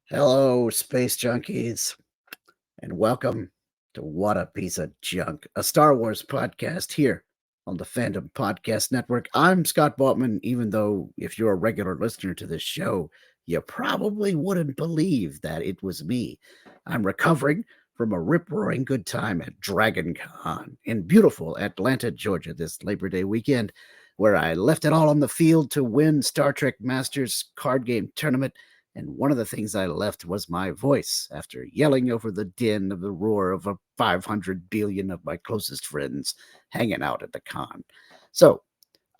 Hello, space junkies, and welcome to What a Piece of Junk, a Star Wars podcast here on the Fandom Podcast Network. I'm Scott Baltman, even though if you're a regular listener to this show, you probably wouldn't believe that it was me. I'm recovering from a rip-roaring good time at DragonCon in beautiful Atlanta, Georgia this Labor Day weekend, where I left it all on the field to win Star Trek Masters card game tournament. And one of the things I left was my voice after yelling over the din of the roar of 500 billion of my closest friends hanging out at the con. So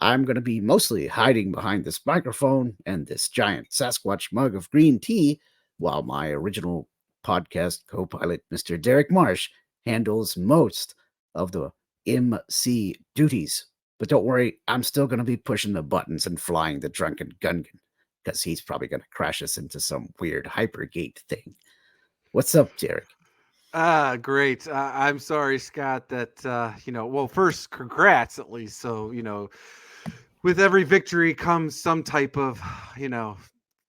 I'm going to be mostly hiding behind this microphone and this giant Sasquatch mug of green tea while my original podcast co pilot, Mr. Derek Marsh, handles most of the MC duties. But don't worry, I'm still going to be pushing the buttons and flying the Drunken Gungan because he's probably going to crash us into some weird hypergate thing. What's up, Derek? Great. I'm sorry, Scott, that, well, first, congrats at least. So, with every victory comes some type of,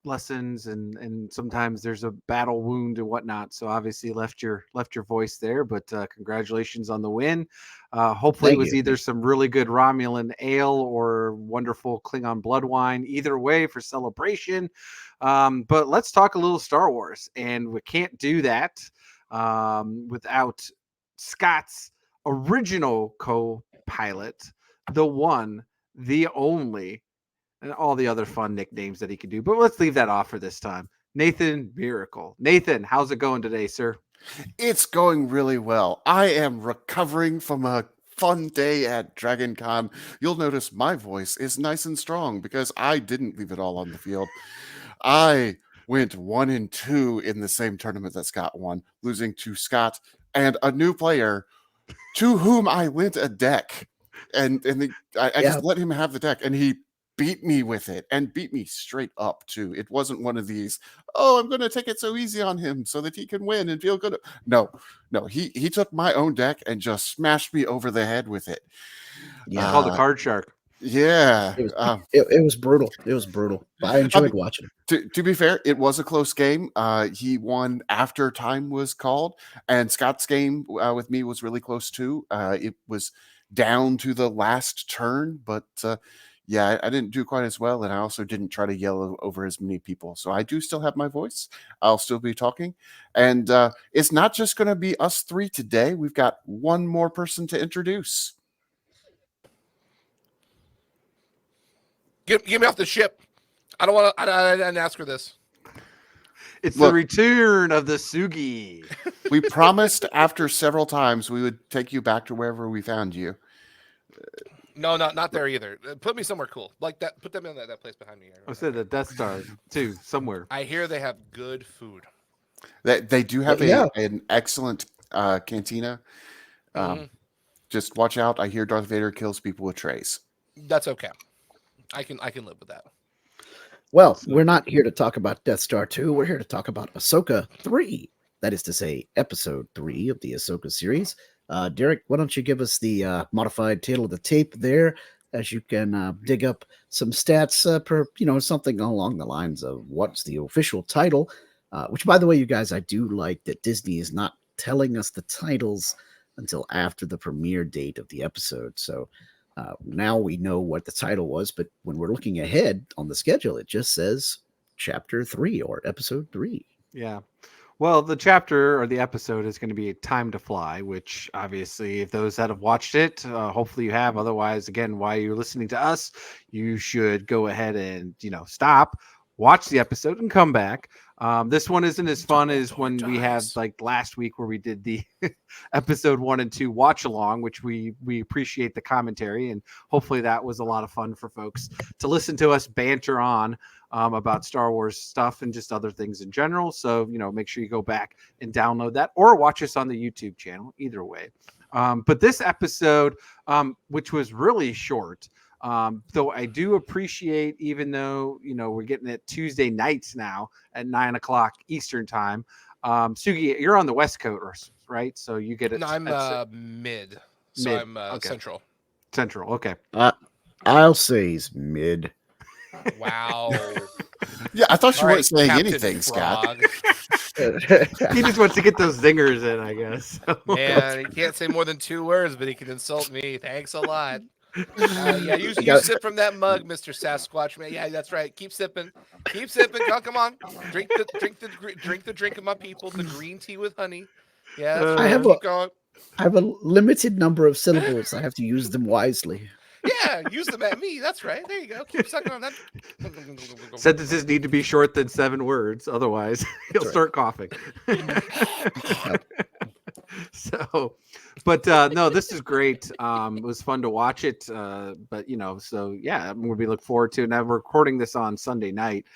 lessons and sometimes there's a battle wound and whatnot. So obviously left your voice there, but congratulations on the win. Hopefully Thank it was you. either some really good Romulan ale or wonderful Klingon blood wine. Either way for celebration. But let's talk a little Star Wars, and we can't do that without Scott's original co-pilot, the one, the only, and all the other fun nicknames that he could do. But let's leave that off for this time. Nathan Miracle. Nathan, how's it going today, sir? It's going really well. I am recovering from a fun day at DragonCon. You'll notice my voice is nice and strong because I didn't leave it all on the field. I went 1-2 in the same tournament that Scott won, losing to Scott and a new player to whom I lent a deck. And I just let him have the deck, and he beat me with it and beat me straight up too. It wasn't one of these, oh, I'm going to take it so easy on him so that he can win and feel good. No, he took my own deck and just smashed me over the head with it. Yeah, Called the Card Shark. Yeah. It was brutal. It was brutal. But I enjoyed watching. To be fair, it was a close game. He won after time was called, and Scott's game with me was really close too. It was down to the last turn, but yeah, I didn't do quite as well, and I also didn't try to yell over as many people. So I do still have my voice. I'll still be talking, and it's not just going to be us three today. We've got one more person to introduce. Get me off the ship. I don't want to. I didn't ask for this. It's the return of the Sugi. We promised after several times we would take you back to wherever we found you. No, not there either. Put me somewhere cool like that. Put them in that place behind me. I said the Death Star too, somewhere. I hear they have good food. They do have an excellent cantina. Just watch out. I hear Darth Vader kills people with trays. That's okay. I can live with that. Well, we're not here to talk about Death Star 2. We're here to talk about Ahsoka 3. That is to say, Episode 3 of the Ahsoka series. Derek, why don't you give us the modified tale of the tape there, as you can dig up some stats per, something along the lines of what's the official title. Which, by the way, you guys, I do like that Disney is not telling us the titles until after the premiere date of the episode. So now we know what the title was, but when we're looking ahead on the schedule, it just says Chapter 3 or Episode 3. Yeah. Well, the chapter or the episode is going to be Time to Fly, which obviously, if those that have watched it, hopefully you have. Otherwise, again, while you're listening to us, you should go ahead and, stop, watch the episode and come back. This one isn't as fun as when we had like last week where we did the episode 1 and 2 watch along, which we appreciate the commentary, and hopefully that was a lot of fun for folks to listen to us banter on about Star Wars stuff and just other things in general. So, make sure you go back and download that or watch us on the YouTube channel, either way. But this episode, which was really short, though I do appreciate, even though, we're getting it Tuesday nights now at 9:00 Eastern time. Sugi, you're on the West Coast, right? So you get it. No, I'm mid. So I'm okay. Central. Central. Okay. I'll say he's mid. Wow. Yeah, I thought you All weren't right, saying Captain anything, Scott. Frog. He just wants to get those zingers in, I guess. Man, he can't say more than 2 words, but he can insult me. Thanks a lot. Yeah, you got- sip from that mug, Mr. Sasquatch man. Yeah, that's right. Keep sipping. Keep sipping. Come on. Drink the drink of my people, the green tea with honey. Yeah, that's I right. have Keep going. I have a limited number of syllables. I have to use them wisely. Yeah, use them at me. That's right. There you go. Keep sucking on that. Sentences need to be short than 7 words, otherwise he'll right. start coughing. So, but no, this is great. It was fun to watch it. But so yeah, we look forward to it. Now we're recording this on Sunday night.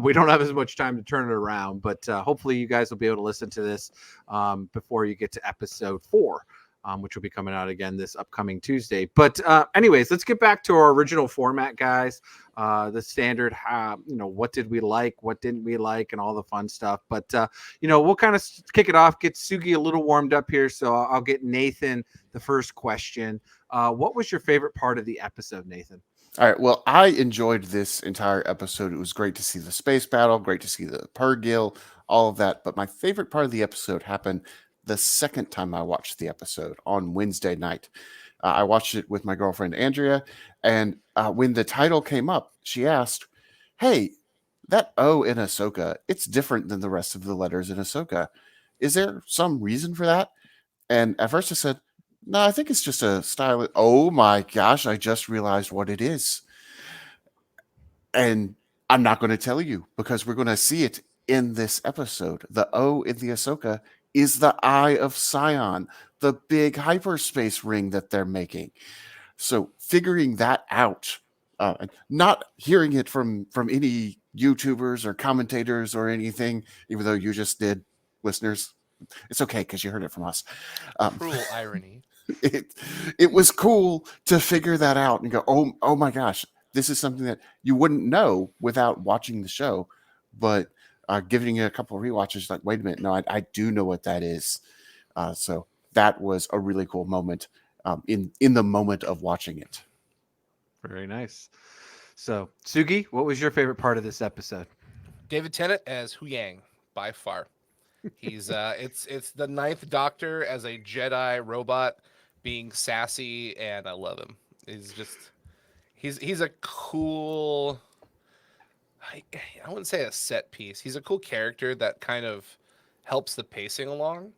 We don't have as much time to turn it around, but hopefully you guys will be able to listen to this before you get to episode 4. Which will be coming out again this upcoming Tuesday. But anyways, let's get back to our original format, guys. The standard, what did we like, what didn't we like, and all the fun stuff. But, we'll kind of kick it off, get Sugi a little warmed up here. So I'll get Nathan the first question. What was your favorite part of the episode, Nathan? All right. Well, I enjoyed this entire episode. It was great to see the space battle, great to see the Purrgil, all of that. But my favorite part of the episode happened the second time I watched the episode on Wednesday night. I watched it with my girlfriend, Andrea. And when the title came up, she asked, hey, that O in Ahsoka, it's different than the rest of the letters in Ahsoka. Is there some reason for that? And at first I said, no, I think it's just a style. Oh my gosh, I just realized what it is. And I'm not going to tell you because we're going to see it in this episode. The O in the Ahsoka is the Eye of Sion, the big hyperspace ring that they're making. So figuring that out, not hearing it from any YouTubers or commentators or anything, even though you just did, listeners, it's okay because you heard it from us. Cruel irony. It was cool to figure that out and go, oh my gosh, this is something that you wouldn't know without watching the show, but giving it a couple of rewatches, like, wait a minute, no, I do know what that is. So that was a really cool moment in the moment of watching it. Very nice. So, Sugi, what was your favorite part of this episode? David Tennant as Hu Yang, by far. He's it's the 9th Doctor as a Jedi robot being sassy, and I love him. He's a cool. I wouldn't say a set piece. He's a cool character that kind of helps the pacing along.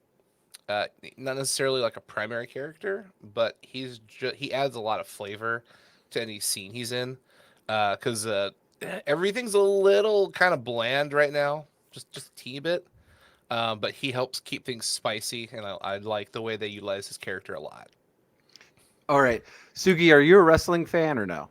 Not necessarily like a primary character, but he adds a lot of flavor to any scene he's in. Because everything's a little kind of bland right now, just a teeny bit. But he helps keep things spicy, and I like the way they utilize his character a lot. All right, Sugi, are you a wrestling fan or no?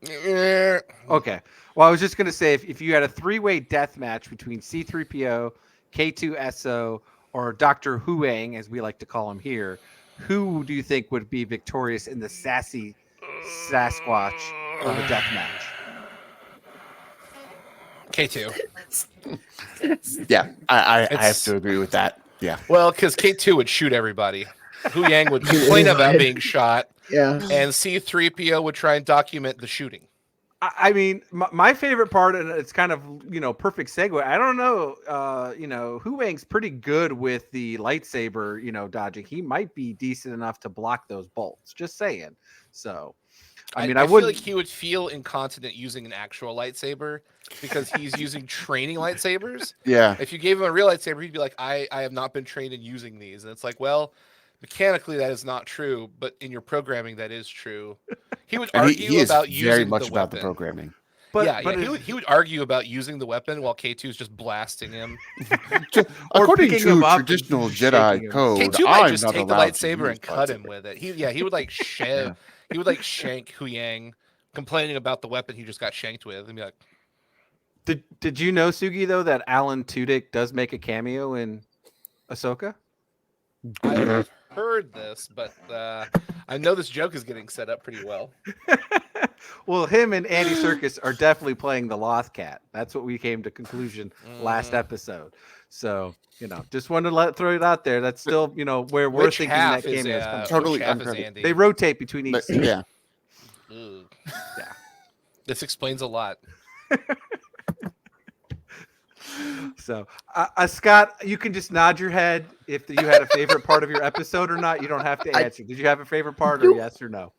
Okay. Well, I was just going to say, if you had a 3-way death match between C-3PO, K2SO, or Dr. Huang, as we like to call him here, who do you think would be victorious in the sassy Sasquatch of a death match? K2. Yeah, I have to agree with that. Yeah. Well, because K2 would shoot everybody. Hu Yang would complain about being shot. Yeah. And C-3PO would try and document the shooting. I mean, my favorite part, and it's kind of, perfect segue. I don't know, Hu Wang's pretty good with the lightsaber, dodging. He might be decent enough to block those bolts. Just saying. So, I mean, I feel wouldn't. like he would feel incontinent using an actual lightsaber because he's using training lightsabers. Yeah. If you gave him a real lightsaber, he'd be like, I have not been trained in using these. And it's like, well, mechanically that is not true, but in your programming that is true. He would argue about using very much the about the weapon. programming. But he would argue about using the weapon while K2 is just blasting him. According picking him to up and traditional shaking Jedi him. code, K2 might I'm just not take the allowed to lightsaber use and cut him lightsaber. with it. He would like he would like shank Hu Yang, complaining about the weapon he just got shanked with, and be like, Did you know, Sugi, though, that Alan Tudyk does make a cameo in Ahsoka? I heard this, but I know this joke is getting set up pretty well. Well, him and Andy Serkis are definitely playing the Loth Cat. That's what we came to conclusion last episode. So, just wanted to throw it out there. That's still, where we're thinking that cameo is coming. Totally which half is uncredited. Andy? They rotate between each. But, yeah. Ugh. Yeah. This explains a lot. So, Scott, you can just nod your head if you had a favorite part of your episode or not. You don't have to answer. Did you have a favorite part or yes or no?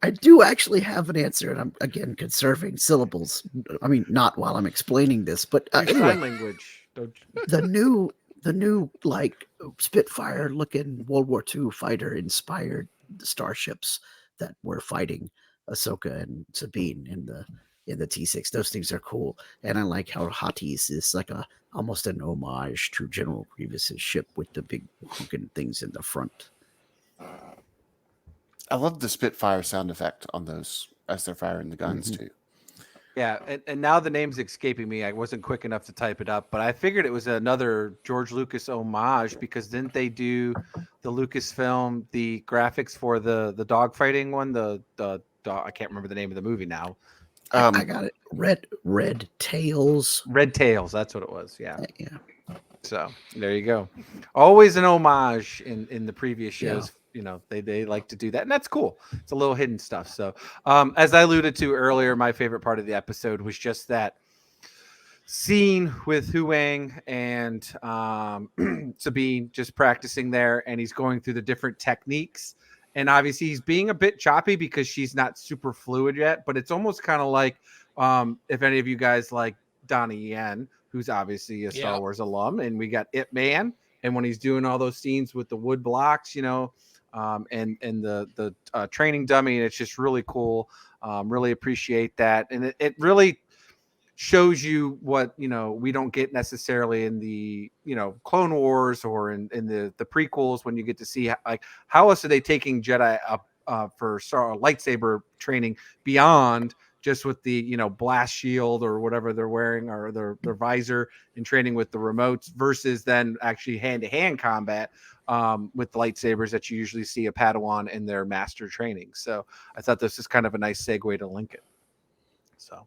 I do actually have an answer, and I'm again conserving syllables. I mean, not while I'm explaining this, but Use anyway, sign language. Don't you? the new like Spitfire looking World War II fighter inspired starships that were fighting Ahsoka and Sabine in the T6. Those things are cool, and I like how Hotties is like almost an homage to General Grievous's ship with the big honking things in the front. I love the Spitfire sound effect on those as they're firing the guns too. Yeah, and now the name's escaping me. I wasn't quick enough to type it up, but I figured it was another George Lucas homage because didn't they do the Lucasfilm, the graphics for the dogfighting one? The I can't remember the name of the movie now. I got it. Red Tails. Red Tails, that's what it was. Yeah. Yeah. So there you go. Always an homage in the previous shows. Yeah. You know, they like to do that, and that's cool. It's a little hidden stuff. So as I alluded to earlier, my favorite part of the episode was just that scene with Huang and Sabine just practicing there, and he's going through the different techniques. And obviously he's being a bit choppy because she's not super fluid yet, but it's almost kind of like if any of you guys like Donnie Yen, who's obviously a Star Wars alum, and we got Ip Man, and when he's doing all those scenes with the wood blocks, you know, and the training dummy, and it's just really cool. Really appreciate that, and it really shows you what, you know, we don't get necessarily in the, you know, Clone Wars or in the prequels, when you get to see how else are they taking Jedi up for lightsaber training beyond just with the, you know, blast shield or whatever they're wearing, or their visor, and training with the remotes versus then actually hand-to-hand combat with the lightsabers that you usually see a Padawan in their master training. So I thought this is kind of a nice segue to link it. So,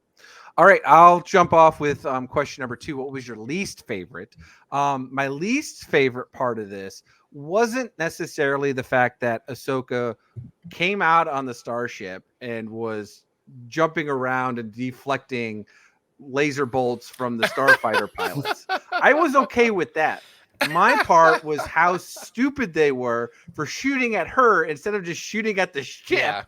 all right, I'll jump off with question number 2. What was your least favorite? My least favorite part of this wasn't necessarily the fact that Ahsoka came out on the starship and was jumping around and deflecting laser bolts from the starfighter pilots. I was okay with that. My part was how stupid they were for shooting at her instead of just shooting at the ship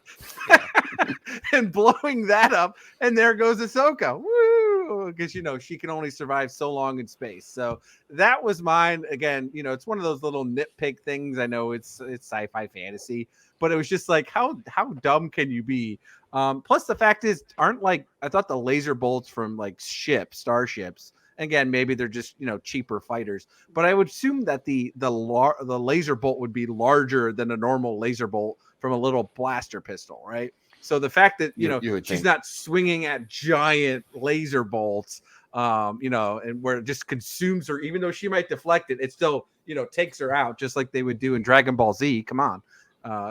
and blowing that up. And there goes Ahsoka. Woo! Because, you know, she can only survive so long in space. So that was mine. Again, you know, it's one of those little nitpick things. I know it's sci-fi fantasy, but it was just like, how dumb can you be? Plus the fact is, I thought the laser bolts from like starships, again, maybe they're just, you know, cheaper fighters, but I would assume that the laser bolt would be larger than a normal laser bolt from a little blaster pistol, right? So the fact that, you know, she's not swinging at giant laser bolts, you know, and where it just consumes her, even though she might deflect it, it still, you know, takes her out just like they would do in Dragon Ball Z. Come on.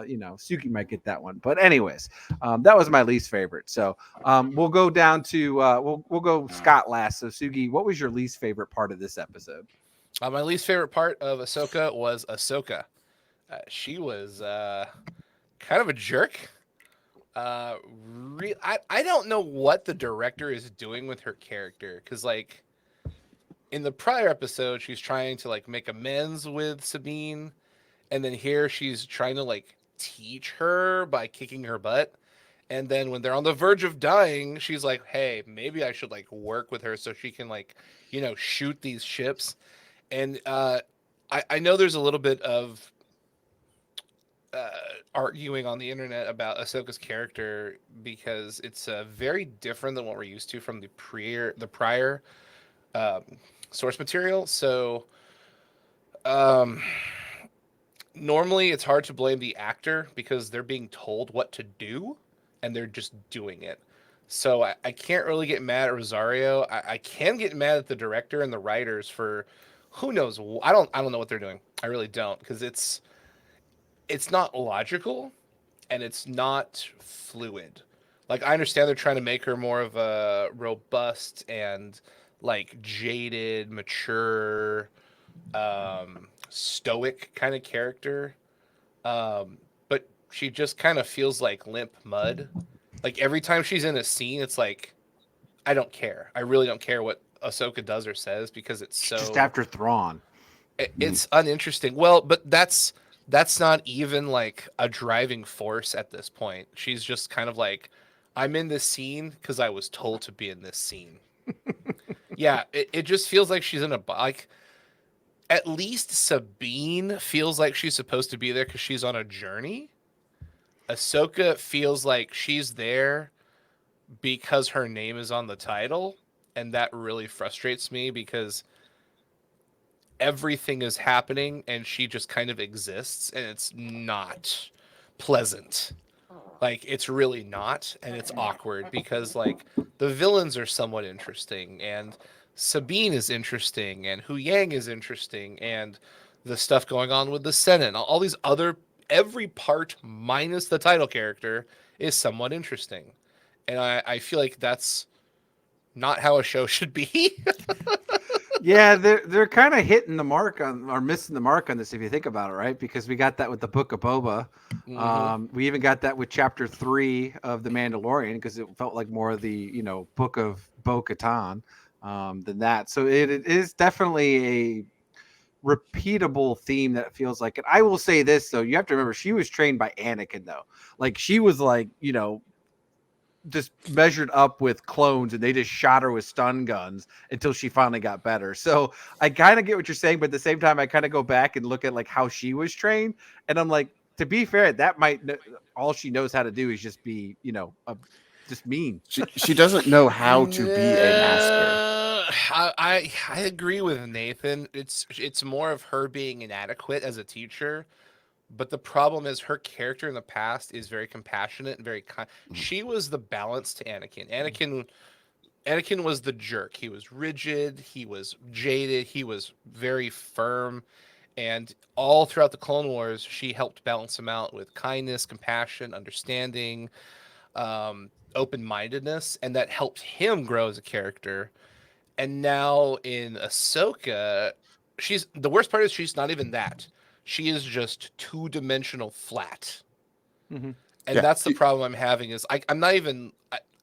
You know, Sugi might get that one, but anyways, that was my least favorite. So we'll go down to we'll go Scott last. So Sugi, what was your least favorite part of this episode? My least favorite part of Ahsoka was Ahsoka. She was kind of a jerk. I don't know what the director is doing with her character, because like in the prior episode she's trying to like make amends with Sabine, and then here she's trying to like teach her by kicking her butt, and then when they're on the verge of dying she's like, hey, maybe I should like work with her so she can like, you know, shoot these ships. And I know there's a little bit of arguing on the internet about Ahsoka's character because it's very different than what we're used to from the prior source material. So normally it's hard to blame the actor because they're being told what to do and they're just doing it. So I can't really get mad at Rosario. I can get mad at the director and the writers for who knows. I don't know what they're doing. I really don't, because it's not logical and it's not fluid. Like, I understand they're trying to make her more of a robust and like jaded, mature, stoic kind of character. But she just kind of feels like limp mud. Like every time she's in a scene, it's like, I don't care. I really don't care what Ahsoka does or says because it's so Just after Thrawn. it's uninteresting. Well, but that's not even like a driving force at this point. She's just kind of like, I'm in this scene because I was told to be in this scene. Yeah, it just feels like she's in a like. At least Sabine feels like she's supposed to be there because she's on a journey. Ahsoka feels like she's there because her name is on the title, and that really frustrates me because everything is happening and she just kind of exists, and it's not pleasant. Like, it's really not, and it's awkward because like the villains are somewhat interesting, and Sabine is interesting, and Hu Yang is interesting, and the stuff going on with the Senate, all these other, every part minus the title character is somewhat interesting. And I feel like that's not how a show should be. Yeah, they're kind of hitting the mark on or missing the mark on this if you think about it, right? Because we got that with the Book of Boba. We even got that with Chapter 3 of The Mandalorian because it felt like more of the Book of Bo-Katan than that. So it is definitely a repeatable theme that feels like it. I will say this though, you have to remember she was trained by Anakin though. Like she was like just measured up with clones and they just shot her with stun guns until she finally got better. So I kind of get what you're saying, but at the same time, I kind of go back and look at like how she was trained. And I'm like, to be fair, that might, all she knows how to do is just be, just mean. She doesn't know how to be a master. I agree with Nathan. It's more of her being inadequate as a teacher. But the problem is her character in the past is very compassionate and very kind. She was the balance to Anakin. Anakin was the jerk. He was rigid. He was jaded. He was very firm. And all throughout the Clone Wars, she helped balance him out with kindness, compassion, understanding, open-mindedness. And that helped him grow as a character. And now in Ahsoka, the worst part is she's not even that. She is just two-dimensional flat. And that's the problem I'm having is I'm not even,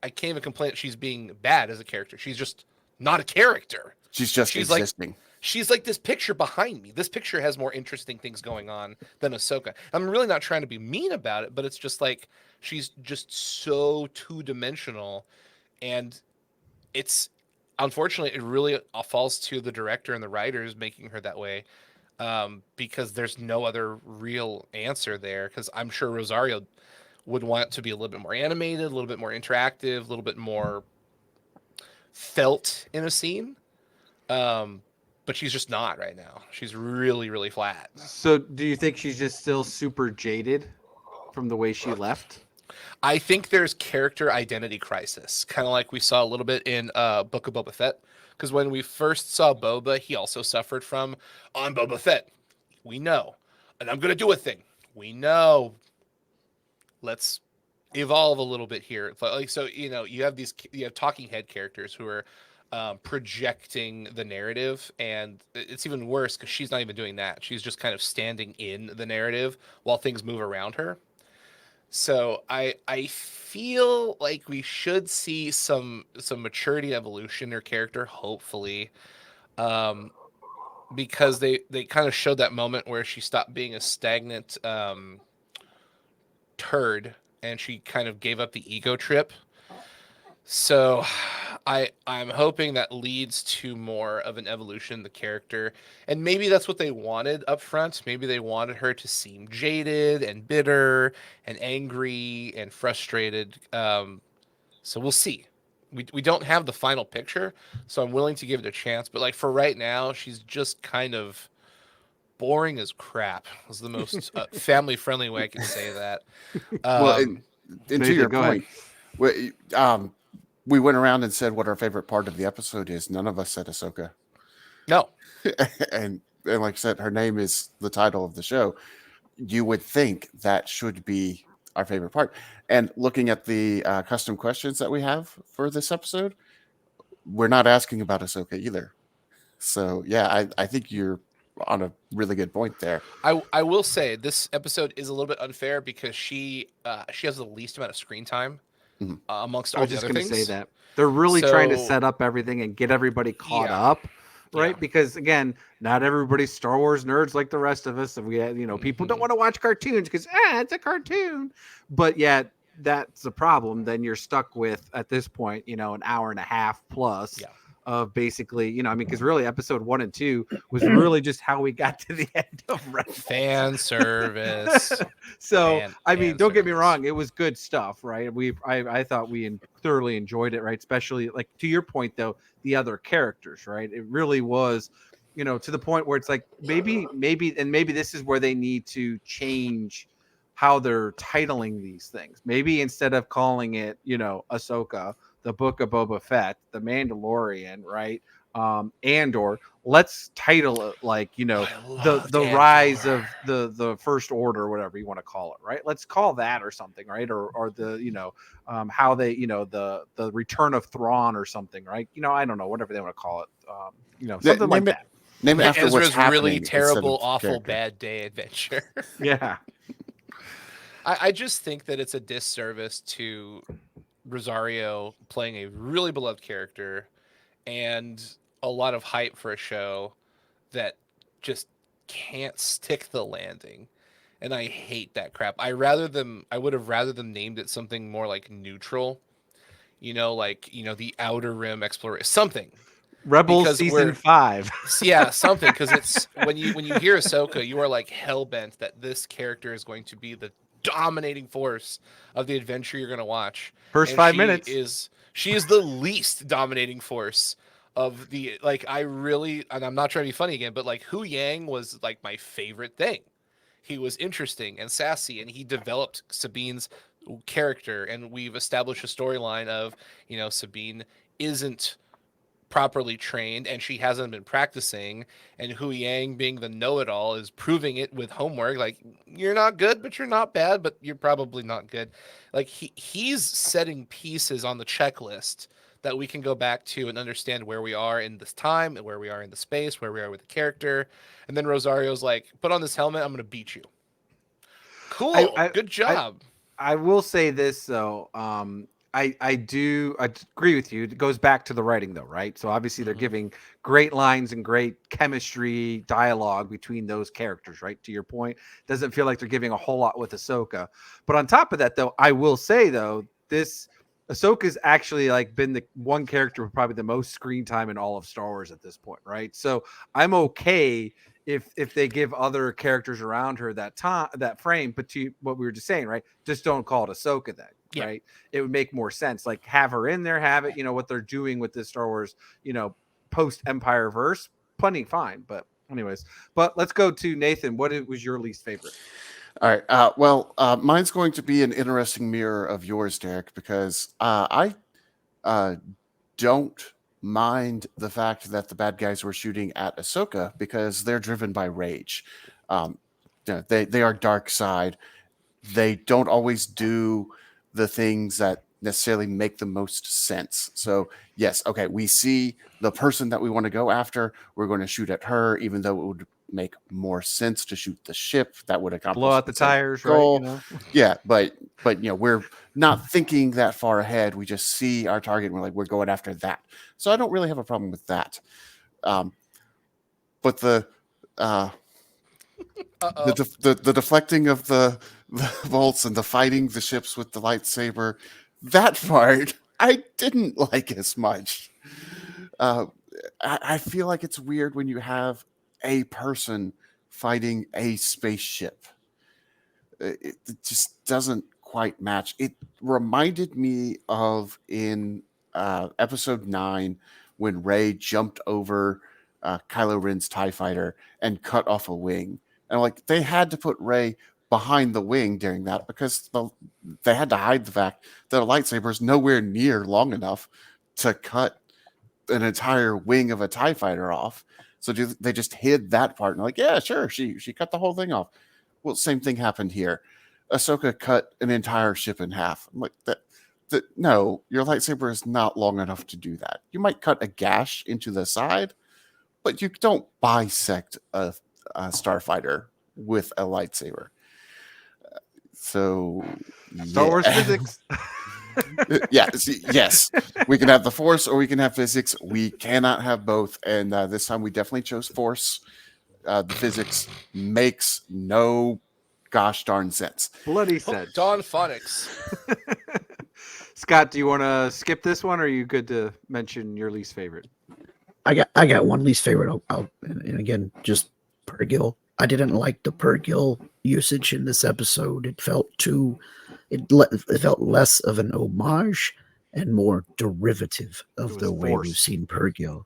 I can't even complain that she's being bad as a character. She's just not a character. She's existing. She's like this picture behind me. This picture has more interesting things going on than Ahsoka. I'm really not trying to be mean about it, but it's just like she's just so two-dimensional. And it's, unfortunately, it really falls to the director and the writers making her that way. Because there's no other real answer there. Because I'm sure Rosario would want it to be a little bit more animated, a little bit more interactive, a little bit more felt in a scene. But she's just not right now. She's really, really flat. So do you think she's just still super jaded from the way she left? I think there's character identity crisis, kind of like we saw a little bit in Book of Boba Fett. Because when we first saw Boba, he also suffered from, I'm Boba Fett. We know. And I'm going to do a thing. We know. Let's evolve a little bit here. Like, so, you have talking head characters who are projecting the narrative. And it's even worse because she's not even doing that. She's just kind of standing in the narrative while things move around her. So I feel like we should see some maturity and evolution in her character, hopefully, because they kind of showed that moment where she stopped being a stagnant turd and she kind of gave up the ego trip. So I'm hoping that leads to more of an evolution in the character. And maybe that's what they wanted up front. Maybe they wanted her to seem jaded and bitter and angry and frustrated. So we'll see. We don't have the final picture, so I'm willing to give it a chance. But like for right now, she's just kind of boring as crap. Was the most family-friendly way I can say that. Well, and to your point, we went around and said what our favorite part of the episode is. None of us said Ahsoka. No. and like I said, her name is the title of the show. You would think that should be our favorite part. And looking at the custom questions that we have for this episode, we're not asking about Ahsoka either. So, yeah, I think you're on a really good point there. I will say this episode is a little bit unfair because she has the least amount of screen time Mhm. amongst I all was the just other going to say things. that they're really trying to So set up everything and get everybody caught yeah, up, right? yeah. Because again, not everybody's Star Wars nerds like the rest of us. And we had, people don't Mhm. want to watch cartoons because it's a cartoon, but yet that's the problem. Then you're stuck with at this point, an hour and a half plus Yeah. of basically, because really episode 1 and 2 was really just how we got to the end of Rebels. Fan service. So I mean, Fan don't get me service. wrong, it was good stuff, right? I thought we thoroughly enjoyed it, right? Especially like to your point though, the other characters, right? It really was, to the point where it's like maybe this is where they need to change how they're titling these things. Maybe instead of calling it, Ahsoka, the Book of Boba Fett, the Mandalorian, right? Andor, let's title it like, I the loved rise Andor. of the first order, or whatever you want to call it, right? Let's call that or something, right? Or the how they the return of Thrawn or something, right? I don't know, whatever they want to call it, something like that. Name it after what's Ezra's really happening instead terrible, of awful, character. bad day adventure. Yeah, I just think that it's a disservice to Rosario playing a really beloved character and a lot of hype for a show that just can't stick the landing. And I hate that crap. I would have rather them named it something more like neutral, the Outer Rim Exploration, something. Rebels Because season 5. yeah, something, because it's when you hear Ahsoka, you are like hell bent that this character is going to be the dominating force of the adventure you're going to watch. First And 5 minutes. she is the least dominating force of the, like, I really, and I'm not trying to be funny again, but like Hu Yang was like my favorite thing. He was interesting and sassy, and he developed Sabine's character, and we've established a storyline of, Sabine isn't properly trained and she hasn't been practicing, and Hu Yang, being the know-it-all, is proving it with homework, like, you're not good but you're not bad, but you're probably not good. Like, he's setting pieces on the checklist that we can go back to and understand where we are in this time and where we are in the space, where we are with the character. And then Rosario's like, put on this helmet, I'm gonna beat you. Cool, I good job. I will say this though. I agree with you. It goes back to the writing though, right? So obviously they're giving great lines and great chemistry dialogue between those characters, right? To your point, doesn't feel like they're giving a whole lot with Ahsoka. But on top of that though, I will say though, this Ahsoka's actually like been the one character with probably the most screen time in all of Star Wars at this point, right? So I'm okay if they give other characters around her that time, that frame, but to what we were just saying, right? Just don't call it Ahsoka then, Yeah. right? It would make more sense. Like have her in there, have it, what they're doing with this Star Wars, post Empire verse, plenty fine. But anyways, but let's go to Nathan. What was your least favorite? All right. Mine's going to be an interesting mirror of yours, Derek, because I don't mind the fact that the bad guys were shooting at Ahsoka because they're driven by rage. They are dark side. They don't always do the things that necessarily make the most sense. So yes, okay, we see the person that we want to go after. We're going to shoot at her, even though it would make more sense to shoot the ship. That would accomplish Blow out the same tires, goal. right? Yeah, but we're not thinking that far ahead. We just see our target and we're like, we're going after that. So I don't really have a problem with that. But the deflecting of the bolts and the fighting the ships with the lightsaber, that part I didn't like as much. I feel like it's weird when you have a person fighting a spaceship. It just doesn't quite match. It reminded me of in episode 9 when Rey jumped over Kylo Ren's TIE fighter and cut off a wing. And like they had to put Rey behind the wing during that because they had to hide the fact that a lightsaber is nowhere near long enough to cut an entire wing of a TIE fighter off. So they just hid that part and like, yeah, sure, she cut the whole thing off. Well, same thing happened here. Ahsoka cut an entire ship in half. I'm like that. No, your lightsaber is not long enough to do that. You might cut a gash into the side, but you don't bisect a starfighter with a lightsaber. So Star Wars physics. Yes. We can have the Force or we can have physics. We cannot have both. And this time we definitely chose Force. The physics makes no gosh darn sense. Bloody sense. Dawn Phonics. Scott, do you want to skip this one, or are you good to mention your least favorite? I got one least favorite. And again, just Pergil. I didn't like the Pergil usage in this episode. It felt it felt less of an homage and more derivative of the way we've seen Pergil.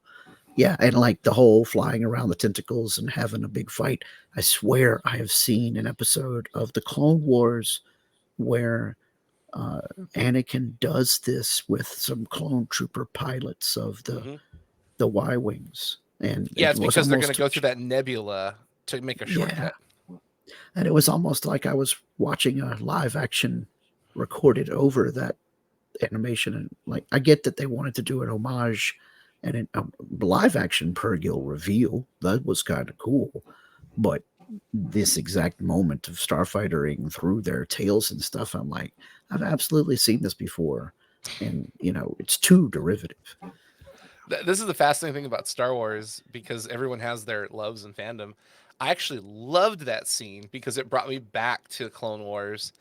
Yeah, and like the whole flying around the tentacles and having a big fight. I swear I have seen an episode of the Clone Wars where Anakin does this with some clone trooper pilots of the Y-Wings. And yeah, it's because they're going to go through that nebula to make a shortcut. Yeah. And it was almost like I was watching a live action recorded over that animation. And like, I get that they wanted to do an homage and a live action Pergil reveal. That was kind of cool. But this exact moment of starfightering through their tails and stuff, I'm like, I've absolutely seen this before. And, it's too derivative. This is the fascinating thing about Star Wars, because everyone has their loves and fandom. I actually loved that scene because it brought me back to Clone Wars.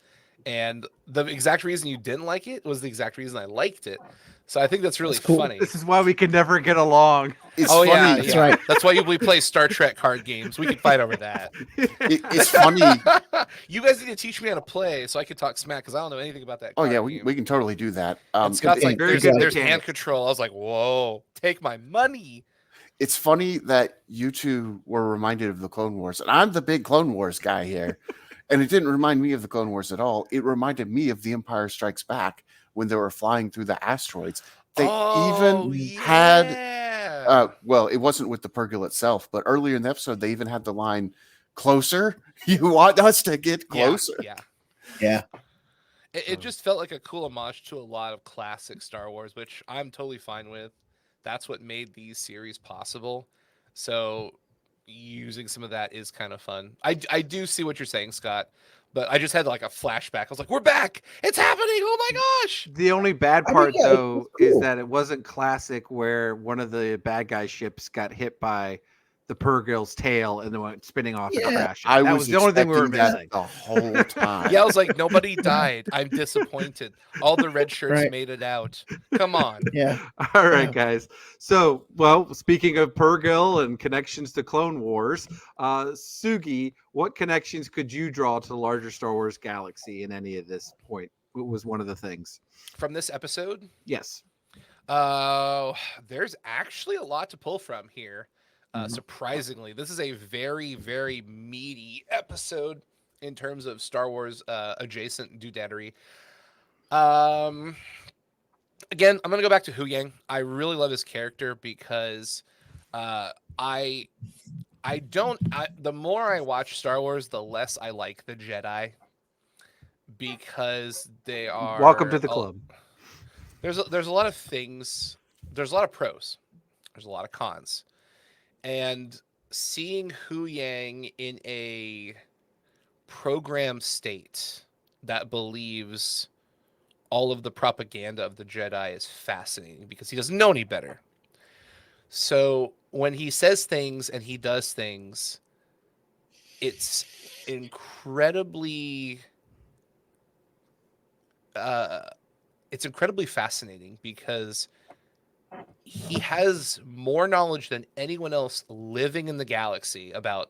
And the exact reason you didn't like it was the exact reason I liked it. So I think that's really funny. This is why we can never get along. It's funny. Yeah, that's right. That's why we play Star Trek card games. We can fight over that. It's funny. You guys need to teach me how to play so I can talk smack, because I don't know anything about that. Oh yeah, game. we can totally do that. And Scott's like, very there's good hand control. I was like, whoa, take my money. It's funny that you two were reminded of the Clone Wars, and I'm the big Clone Wars guy here. And it didn't remind me of the Clone Wars at all. It reminded me of The Empire Strikes Back when they were flying through the asteroids. They had, well, it wasn't with the Pergil itself, but earlier in the episode, they even had the line, "Closer? You want us to get closer?" Yeah. It just felt like a cool homage to a lot of classic Star Wars, which I'm totally fine with. That's what made these series possible. So using some of that is kind of fun. I do see what you're saying, Scott, but I just had like a flashback. I was like, we're back. It's happening. Oh my gosh. The only bad part, though, is that it wasn't classic where one of the bad guy ships got hit by the Pergil's tail and then went spinning off and crashing. That was the only thing we were missing the whole time. Yeah, I was like, nobody died. I'm disappointed. All the red shirts made it out. Come on. Yeah. All right, guys. So, well, speaking of Pergil and connections to Clone Wars, Sugi, what connections could you draw to the larger Star Wars galaxy in any of this point? What was one of the things from this episode? Yes. There's actually a lot to pull from here. Surprisingly, this is a very, very meaty episode in terms of Star Wars adjacent doodadery. Again, I'm gonna go back to Hu Yang. I really love his character because the more I watch Star Wars, the less I like the Jedi, because they are welcome to the club. There's a lot of things. There's a lot of pros. There's a lot of cons. And seeing Hu Yang in a programmed state that believes all of the propaganda of the Jedi is fascinating because he doesn't know any better. So when he says things and he does things, it's incredibly fascinating because he has more knowledge than anyone else living in the galaxy about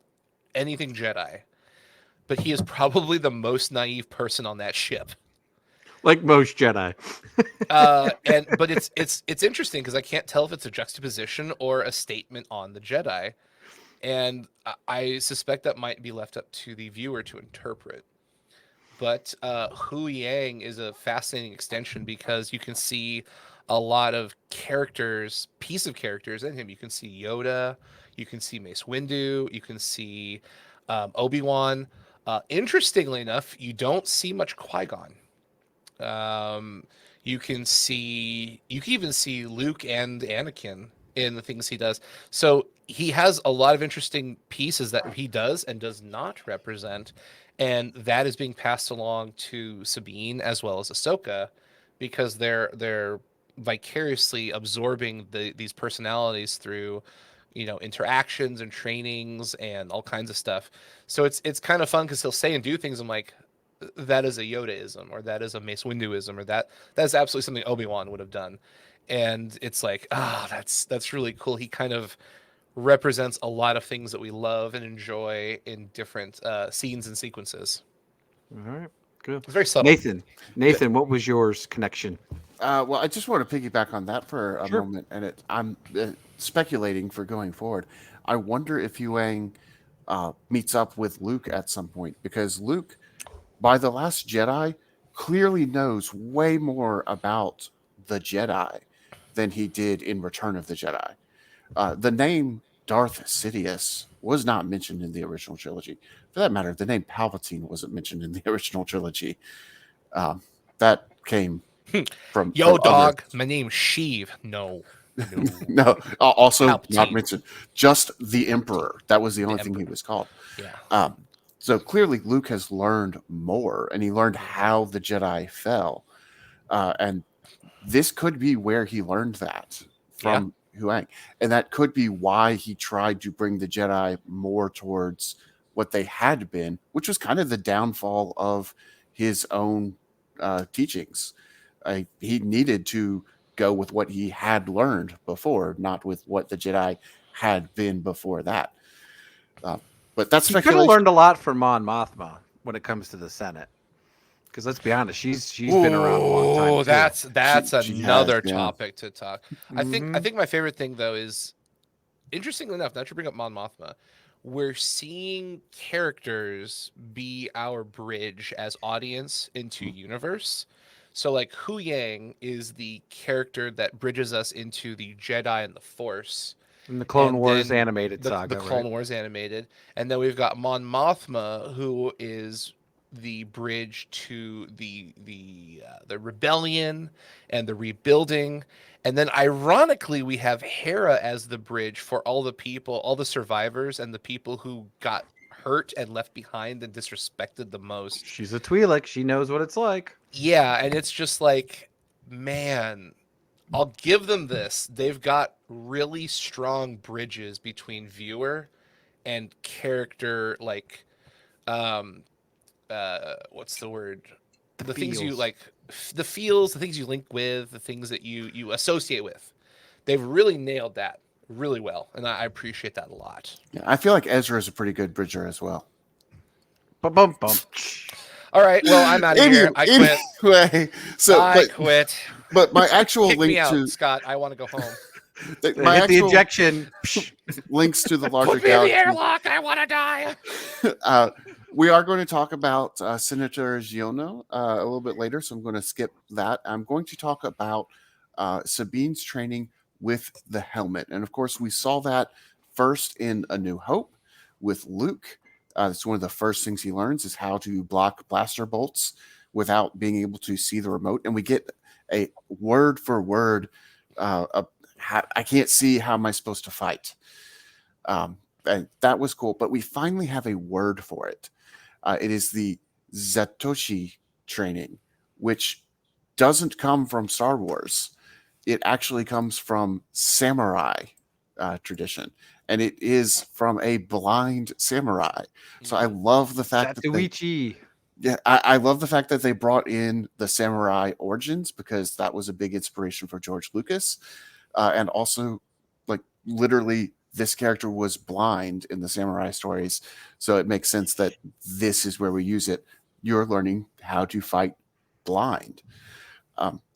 anything Jedi, but he is probably the most naive person on that ship. Like most Jedi. But it's interesting because I can't tell if it's a juxtaposition or a statement on the Jedi. And I suspect that might be left up to the viewer to interpret. But Hu Yang is a fascinating extension because you can see a lot of piece of characters in him. You can see Yoda, you can see Mace Windu, you can see Obi-Wan. Interestingly enough, you don't see much Qui-Gon. You can even see Luke and Anakin in the things he does. So he has a lot of interesting pieces that he does and does not represent. And that is being passed along to Sabine as well as Ahsoka, because they're vicariously absorbing these personalities through, interactions and trainings and all kinds of stuff. So it's kind of fun because he'll say and do things. I'm like, that is a Yodaism, or that is a Mace Winduism, or that's absolutely something Obi-Wan would have done. And it's like, that's really cool. He kind of represents a lot of things that we love and enjoy in different scenes and sequences. All right, good. It's very subtle. Nathan, what was yours connection? Well, I just want to piggyback on that for a Sure. moment, and I'm speculating for going forward. I wonder if Yuang meets up with Luke at some point, because Luke, by The Last Jedi, clearly knows way more about the Jedi than he did in Return of the Jedi. The name Darth Sidious was not mentioned in the original trilogy. For that matter, the name Palpatine wasn't mentioned in the original trilogy. That came from Yo, from dog, my name's Sheev. No. No, also Palpatine. not mentioned. Just the Emperor. That was the only thing he Emperor. was called. Yeah. So clearly, Luke has learned more, and he learned how the Jedi fell, and this could be where he learned that from Huang, and that could be why he tried to bring the Jedi more towards what they had been, which was kind of the downfall of his own teachings. He needed to go with what he had learned before, not with what the Jedi had been before that. But that's He could have speculation. learned a lot from Mon Mothma when it comes to the Senate. Because let's be honest, she's been around a long time. Oh, too. that's She another has, yeah. topic to talk. I think my favorite thing though is, interestingly enough, not to bring up Mon Mothma, we're seeing characters be our bridge as audience into universe. So like Hu Yang is the character that bridges us into the Jedi and the Force. In the Clone And Wars then animated the saga, Clone right? Wars animated, and then we've got Mon Mothma, who is the bridge to the rebellion and the rebuilding, and then ironically we have Hera as the bridge for all the people, all the survivors, and the people who got hurt and left behind and disrespected the most. She's a Twi'lek. She knows what it's like. Yeah, and it's just like, man, I'll give them this. They've got really strong bridges between viewer and character, like what's the word? The things you feels. like, the feels, the things you link with, the things that you associate with. They've really nailed that really well, and I appreciate that a lot. Yeah, I feel like Ezra is a pretty good bridger as well. Bum bum bum. All right, well, I'm out of here. I quit. Anyway, I quit. But my actual Kick me link out, to Scott. I want to go home. my Hit the actual ejection. links to the larger Put me in the galaxy. airlock. I want to die. We are going to talk about Senator Giono a little bit later, so I'm going to skip that. I'm going to talk about Sabine's training with the helmet. And of course, we saw that first in A New Hope with Luke. It's one of the first things he learns is how to block blaster bolts without being able to see the remote. And we get a word for word. I can't see how am I supposed to fight. And that was cool. But we finally have a word for it. It is the Zatoshi training, which doesn't come from Star Wars. It actually comes from samurai tradition, and it is from a blind samurai. So I love the fact Satuichi. I love the fact that they brought in the samurai origins, because that was a big inspiration for George Lucas, and also like literally this character was blind in the samurai stories, so it makes sense that this is where we use it. You're learning how to fight blind.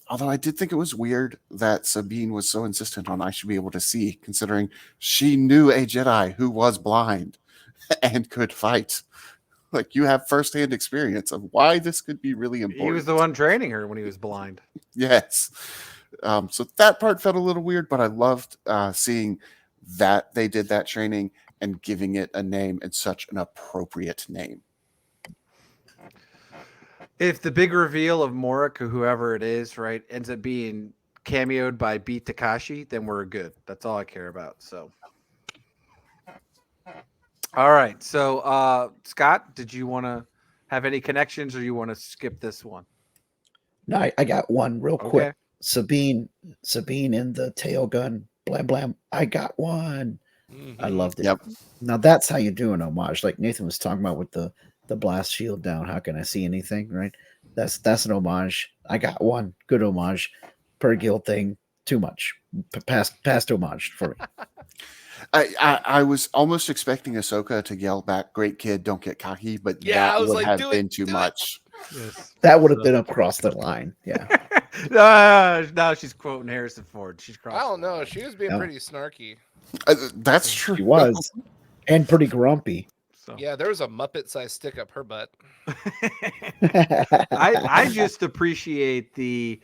Although I did think it was weird that Sabine was so insistent on I should be able to see, considering she knew a Jedi who was blind and could fight. Like, you have firsthand experience of why this could be really important. He was the one training her when he was blind. Yes. So that part felt a little weird, but I loved seeing that they did that training and giving it a name, and such an appropriate name. If the big reveal of Morik or whoever it is, right, ends up being cameoed by Beat Takashi, then we're good. That's all I care about. So, all right. So, Scott, did you want to have any connections, or you want to skip this one? No, I got one real Okay. quick. Sabine in the tail gun, blam blam. I got one. I Mhm. loved it. Yep. Now that's how you do an homage, like Nathan was talking about with the blast shield down. How can I see anything? Right. That's an homage. I got one. Good homage. Per guild thing. Too much. Past homage for me. I was almost expecting Ahsoka to yell back, "Great kid, don't get cocky," but Yeah, I that was would like, have do been it, too do it. much. Yes. That would have been across the line. Yeah. Now she's quoting Harrison Ford. She's crossed. I don't the know. line. She was being No. pretty snarky. That's true. She was. And pretty grumpy. So. Yeah, there was a Muppet-sized stick up her butt. I just appreciate the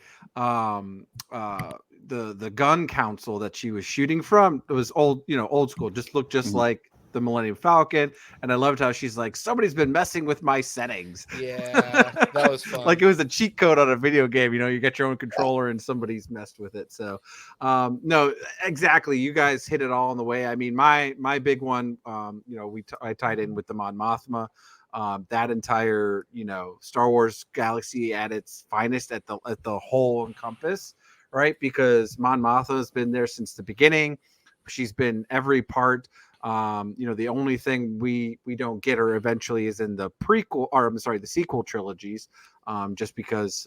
the gun council that she was shooting from. It was old school, just looked just Mhm. like the Millennium Falcon. And I loved how she's like, somebody's been messing with my settings. Yeah, that was fun. Like it was a cheat code on a video game. You get your own controller and somebody's messed with it. So no, exactly. You guys hit it all on the way. I mean, my big one, I tied in with the Mon Mothma. That entire Star Wars galaxy at its finest, at the whole encompass, right? Because Mon Mothma has been there since the beginning. She's been every part. The only thing we don't get her eventually is in the prequel, or I'm sorry, the sequel trilogies, just because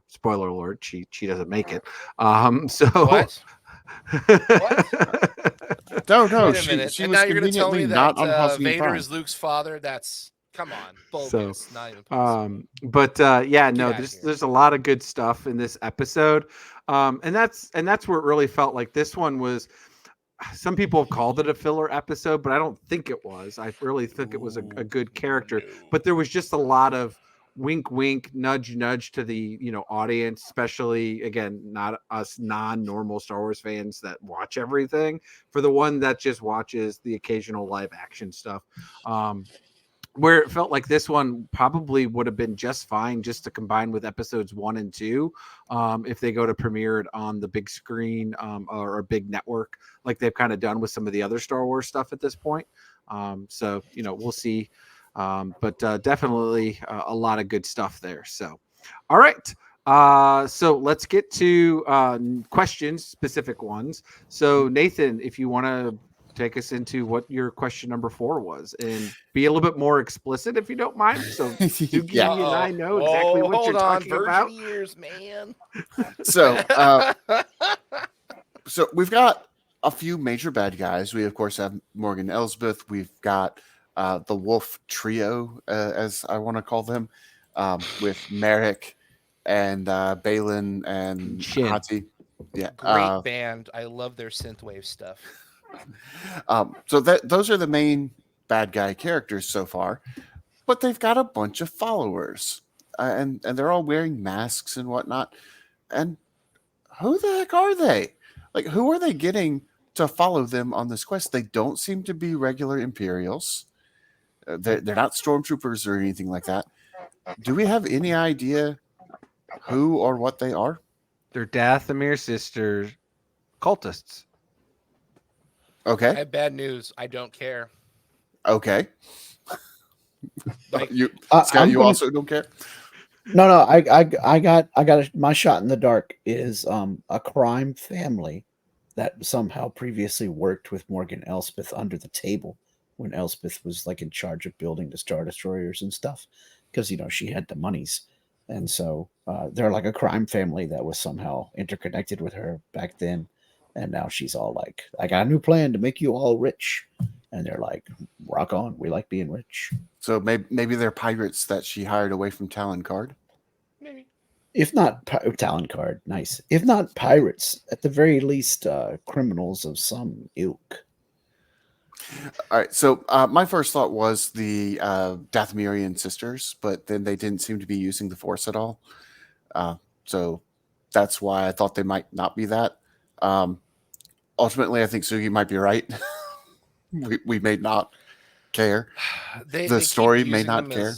spoiler alert, she doesn't make it. So What? No, Wait a she minute. she And was now you're going to tell conveniently me not that on Hosnian Vader Prime. is Luke's father? That's, come on, bogus. Not even possible. There's a lot of good stuff in this episode. And that's where it really felt like this one was. Some people have called it a filler episode, but I don't think it was. I really think it was a good character. No. But there was just a lot of wink, wink, nudge, nudge to the audience, especially again, not us non-normal Star Wars fans that watch everything. For the one that just watches the occasional live action stuff, where it felt like this one probably would have been just fine just to combine with episodes 1 and 2 if they go to premiere it on the big screen or a big network like they've kind of done with some of the other Star Wars stuff at this point. So we'll see, but definitely a lot of good stuff there. So all right, so let's get to questions, specific ones. So Nathan, if you want to take us into what your question number 4 was and be a little bit more explicit if you don't mind. So Sugi Yeah. and I know Whoa, exactly what you're hold on, talking virgin about. years, man. So so we've got a few major bad guys. We of course have Morgan Elsbeth. We've got the Wolf Trio, as I want to call them, with Merrick and Balin and Shin. Hati. Yeah, Great band. I love their synthwave stuff. so those are the main bad guy characters so far, but they've got a bunch of followers, and they're all wearing masks and whatnot. And who the heck are they? Like, who are they getting to follow them on this quest? They don't seem to be regular Imperials. They're not stormtroopers or anything like that. Do we have any idea who or what they are? They're Dathomir sisters, cultists. I Okay. have bad news. I don't care. Okay. Like, You, Scott, I'm you gonna- also don't care? No, I got my shot in the dark is a crime family that somehow previously worked with Morgan Elspeth under the table when Elspeth was like in charge of building the Star Destroyers and stuff, because she had the monies, and so they're like a crime family that was somehow interconnected with her back then, and now she's all like, "I got a new plan to make you all rich," and they're like, "Rock on, we like being rich." So maybe they're pirates that she hired away from Talon Card. maybe. If not Talon Card, nice. If not pirates, at the very least, criminals of some ilk. All right. So my first thought was the Dathomirian sisters, but then they didn't seem to be using the Force at all. So that's why I thought they might not be that. Ultimately, I think Sugi might be right. we may not care. They The keep story may using not them care.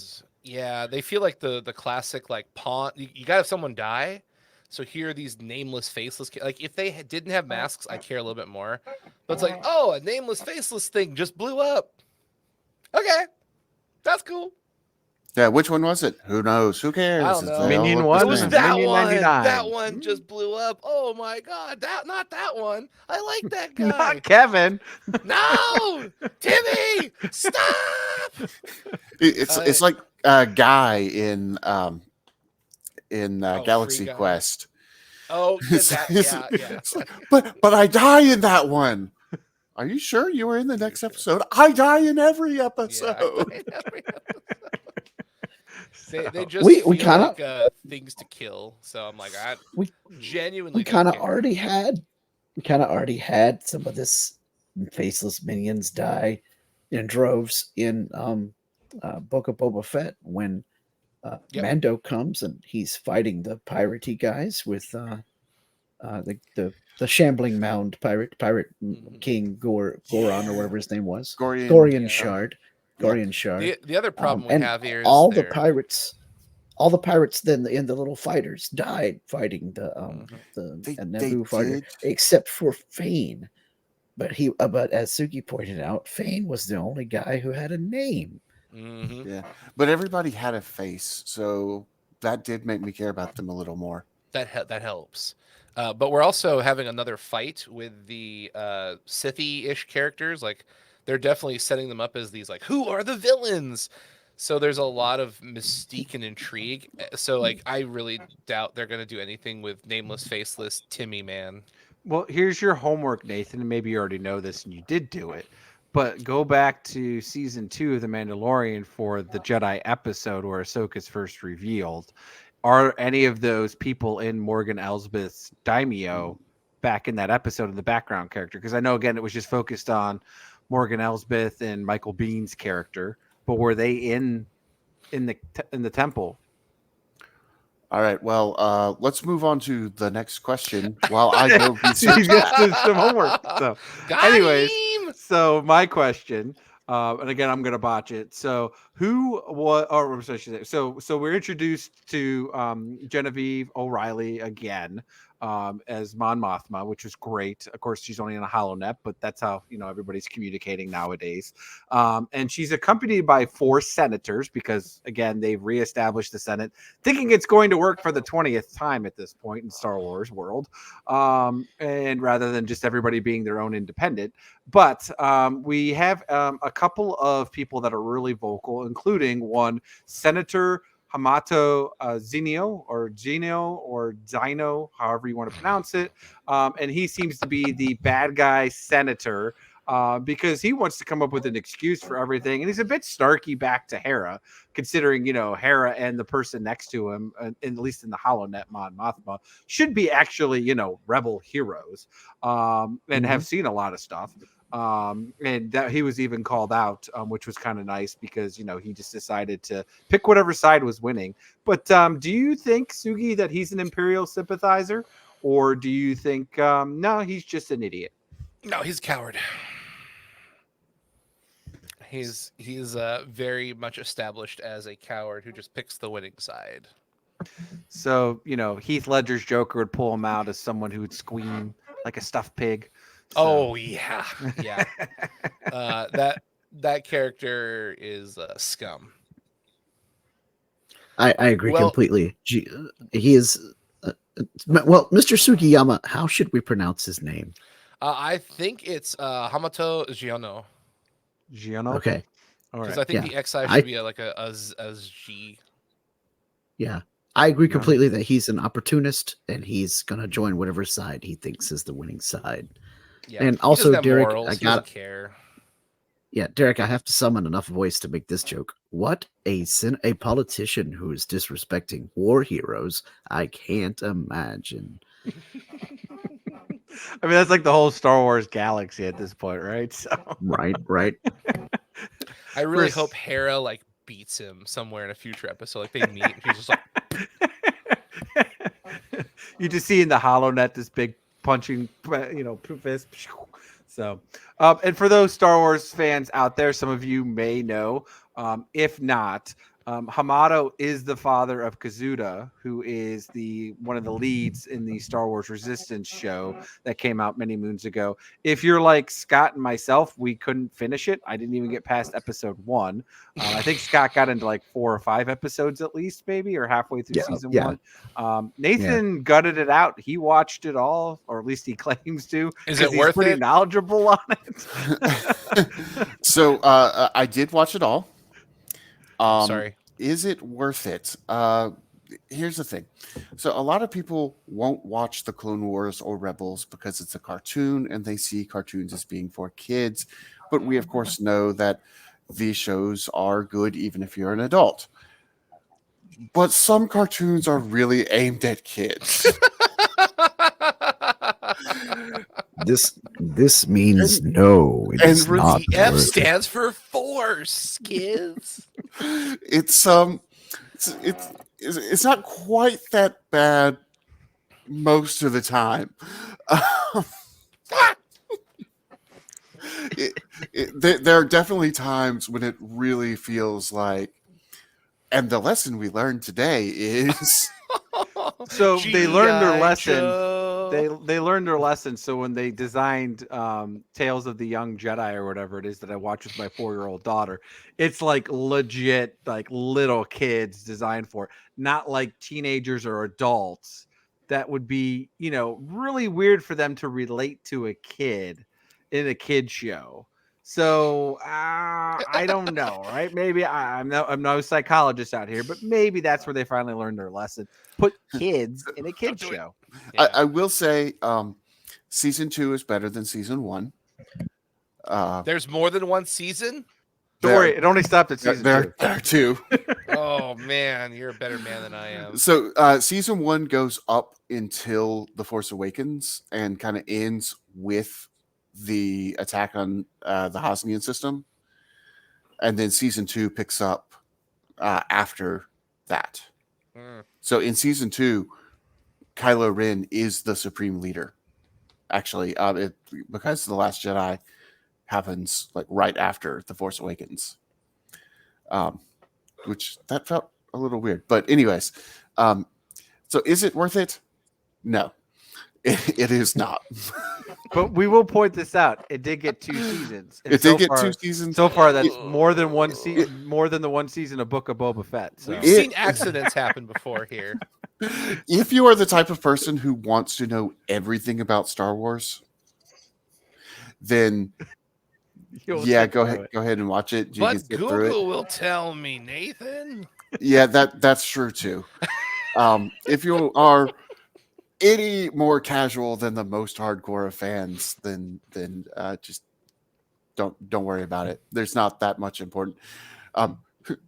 Yeah, they feel like the classic like pawn. You got to have someone die. So here are these nameless, faceless. Like if they didn't have masks, I care a little bit more. But it's like, oh, a nameless, faceless thing just blew up. Okay, that's cool. Yeah, which one was it? Who knows? Who cares? I don't know. They all Minion look the one? It was same. that Minion one. 99. That one just blew up. Oh my god! Not that one. I like that guy. Not Kevin. No, Timmy, stop! It's like a guy in Oh, Galaxy Free Guy. Quest. Oh, yeah, yeah. It's like, but I die in that one. Are you sure you were in the next episode? I die in every episode. They just We feel kinda- like things to kill. So I'm like, I We genuinely we don't kind of care. already had some of this faceless minions die in droves in Book of Boba Fett when Yep. Mando comes and he's fighting the piratey guys with the shambling mound pirate Mhm. King Goron or whatever his name was. Gorian. Gorian Yeah. Shard. Yeah. Gorian Shard. The other problem we and have here is all the their- pirates then in the little fighters died fighting the They Naboo fighter, did. except for Fane. But as Sugi pointed out, Fane was the only guy who had a name. Mhm. Yeah, but everybody had a face, so that did make me care about them a little more. That helps. But we're also having another fight with the Sithy-ish characters. Like they're definitely setting them up as these like, who are the villains? So there's a lot of mystique and intrigue. So like I really doubt they're gonna do anything with nameless, faceless Timmy man. Well, here's your homework, Nathan, and maybe you already know this and you did do it. But go back to season 2 of The Mandalorian for the Jedi episode where Ahsoka's first revealed. Are any of those people in Morgan Elsbeth's daimyo back in that episode in the background character? Because I know, again, it was just focused on Morgan Elsbeth and Michael Bihn's character, but were they in the temple? All right, well, let's move on to the next question while I go He's research got that. some homework. So, Got anyways, him! so my question, and again, I'm going to botch it. So, who was, or so I should say, so we're introduced to Genevieve O'Reilly again as Mon Mothma, which was great. Of course, she's only on a HoloNet, but that's how everybody's communicating nowadays. And she's accompanied by 4 senators because, again, they've reestablished the Senate, thinking it's going to work for the 20th time at this point in Star Wars world, and rather than just everybody being their own independent. But we have a couple of people that are really vocal, including one Senator Hamato Zinio or Zino, however you want to pronounce it. And he seems to be the bad guy senator because he wants to come up with an excuse for everything. And he's a bit snarky back to Hera, considering, Hera and the person next to him, at least in the HoloNet, Mon Mothma, should be actually, rebel heroes and have seen a lot of stuff. And that he was even called out, which was kind of nice because, he just decided to pick whatever side was winning. But do you think, Sugi, that he's an Imperial sympathizer? Or do you think, no, he's just an idiot? No, he's a coward. He's very much established as a coward who just picks the winning side. So, Heath Ledger's Joker would pull him out as someone who would squeam like a stuffed pig. So. Oh yeah. That character is scum. I agree Well- completely. He is well, Mr. Sugiyama. How should we pronounce his name? I think it's Hamato Giono. Giano? Okay, All Because right. I think Yeah. the XI I- should be like a G. yeah, I agree Yeah. completely that he's an opportunist and he's gonna join whatever side he thinks is the winning side. Yeah. And He also, doesn't have Derek, morals. I He doesn't got care. yeah, Derek. I have to summon enough voice to make this joke. What a politician who is disrespecting war heroes. I can't imagine. I mean, that's like the whole Star Wars galaxy at this point, right? So, Right. I really First- hope Hera like beats him somewhere in a future episode. Like they meet, and he's just like, you just see in the HoloNet this big punching, fist. So, and for those Star Wars fans out there, some of you may know. If not, Hamato is the father of Kazuda, who is one of the leads in the Star Wars Resistance show that came out many moons ago. If you're like Scott and myself, we couldn't finish it. I didn't even get past episode 1. I think Scott got into like 4 or 5 episodes at least, maybe, or halfway through season 1. Nathan gutted it out. He watched it all, or at least he claims to. Is it he's worth pretty it? knowledgeable on it. So I did watch it all. Sorry. Is it worth it? Here's the thing. So a lot of people won't watch the Clone Wars or Rebels because it's a cartoon and they see cartoons as being for kids. But we, of course, know that these shows are good even if you're an adult. But some cartoons are really aimed at kids. This means no. It is not. The F worth it. stands for force, kids. It's not quite that bad most of the time. There are definitely times when it really feels like, and the lesson we learned today is So they learned their lesson. Joe. They learned their lesson. So when they designed Tales of the Young Jedi or whatever it is that I watch with my 4-year-old daughter, it's like legit, like little kids designed for it, not like teenagers or adults. That would be, really weird for them to relate to a kid in a kid show. So I don't know, right? Maybe I'm no psychologist out here, but maybe that's where they finally learned their lesson. Put kids in a kid show. Yeah. I will say season 2 is better than season 1. There's more than one season? Don't worry, it only stopped at season 2. There are 2. Oh, man. You're a better man than I am. So season 1 goes up until The Force Awakens and kind of ends with the attack on the Hosnian system. And then season 2 picks up after that. So in season 2, Kylo Ren is the supreme leader. Actually, because The Last Jedi happens like right after The Force Awakens, which that felt a little weird. But anyways, so is it worth it? No, it is not. But we will point this out. It did get 2 seasons. And It so did get far, 2 seasons. So far, that's more than one season. More than the one season of Book of Boba Fett. So. We've seen accidents happen before here. If you are the type of person who wants to know everything about Star Wars, then You'll yeah, sit go through ahead, it. go ahead and watch it. You But can get through it. Google will tell me, Nathan. Yeah, that's true too. If you are any more casual than the most hardcore of fans, then just don't worry about it. There's not that much important.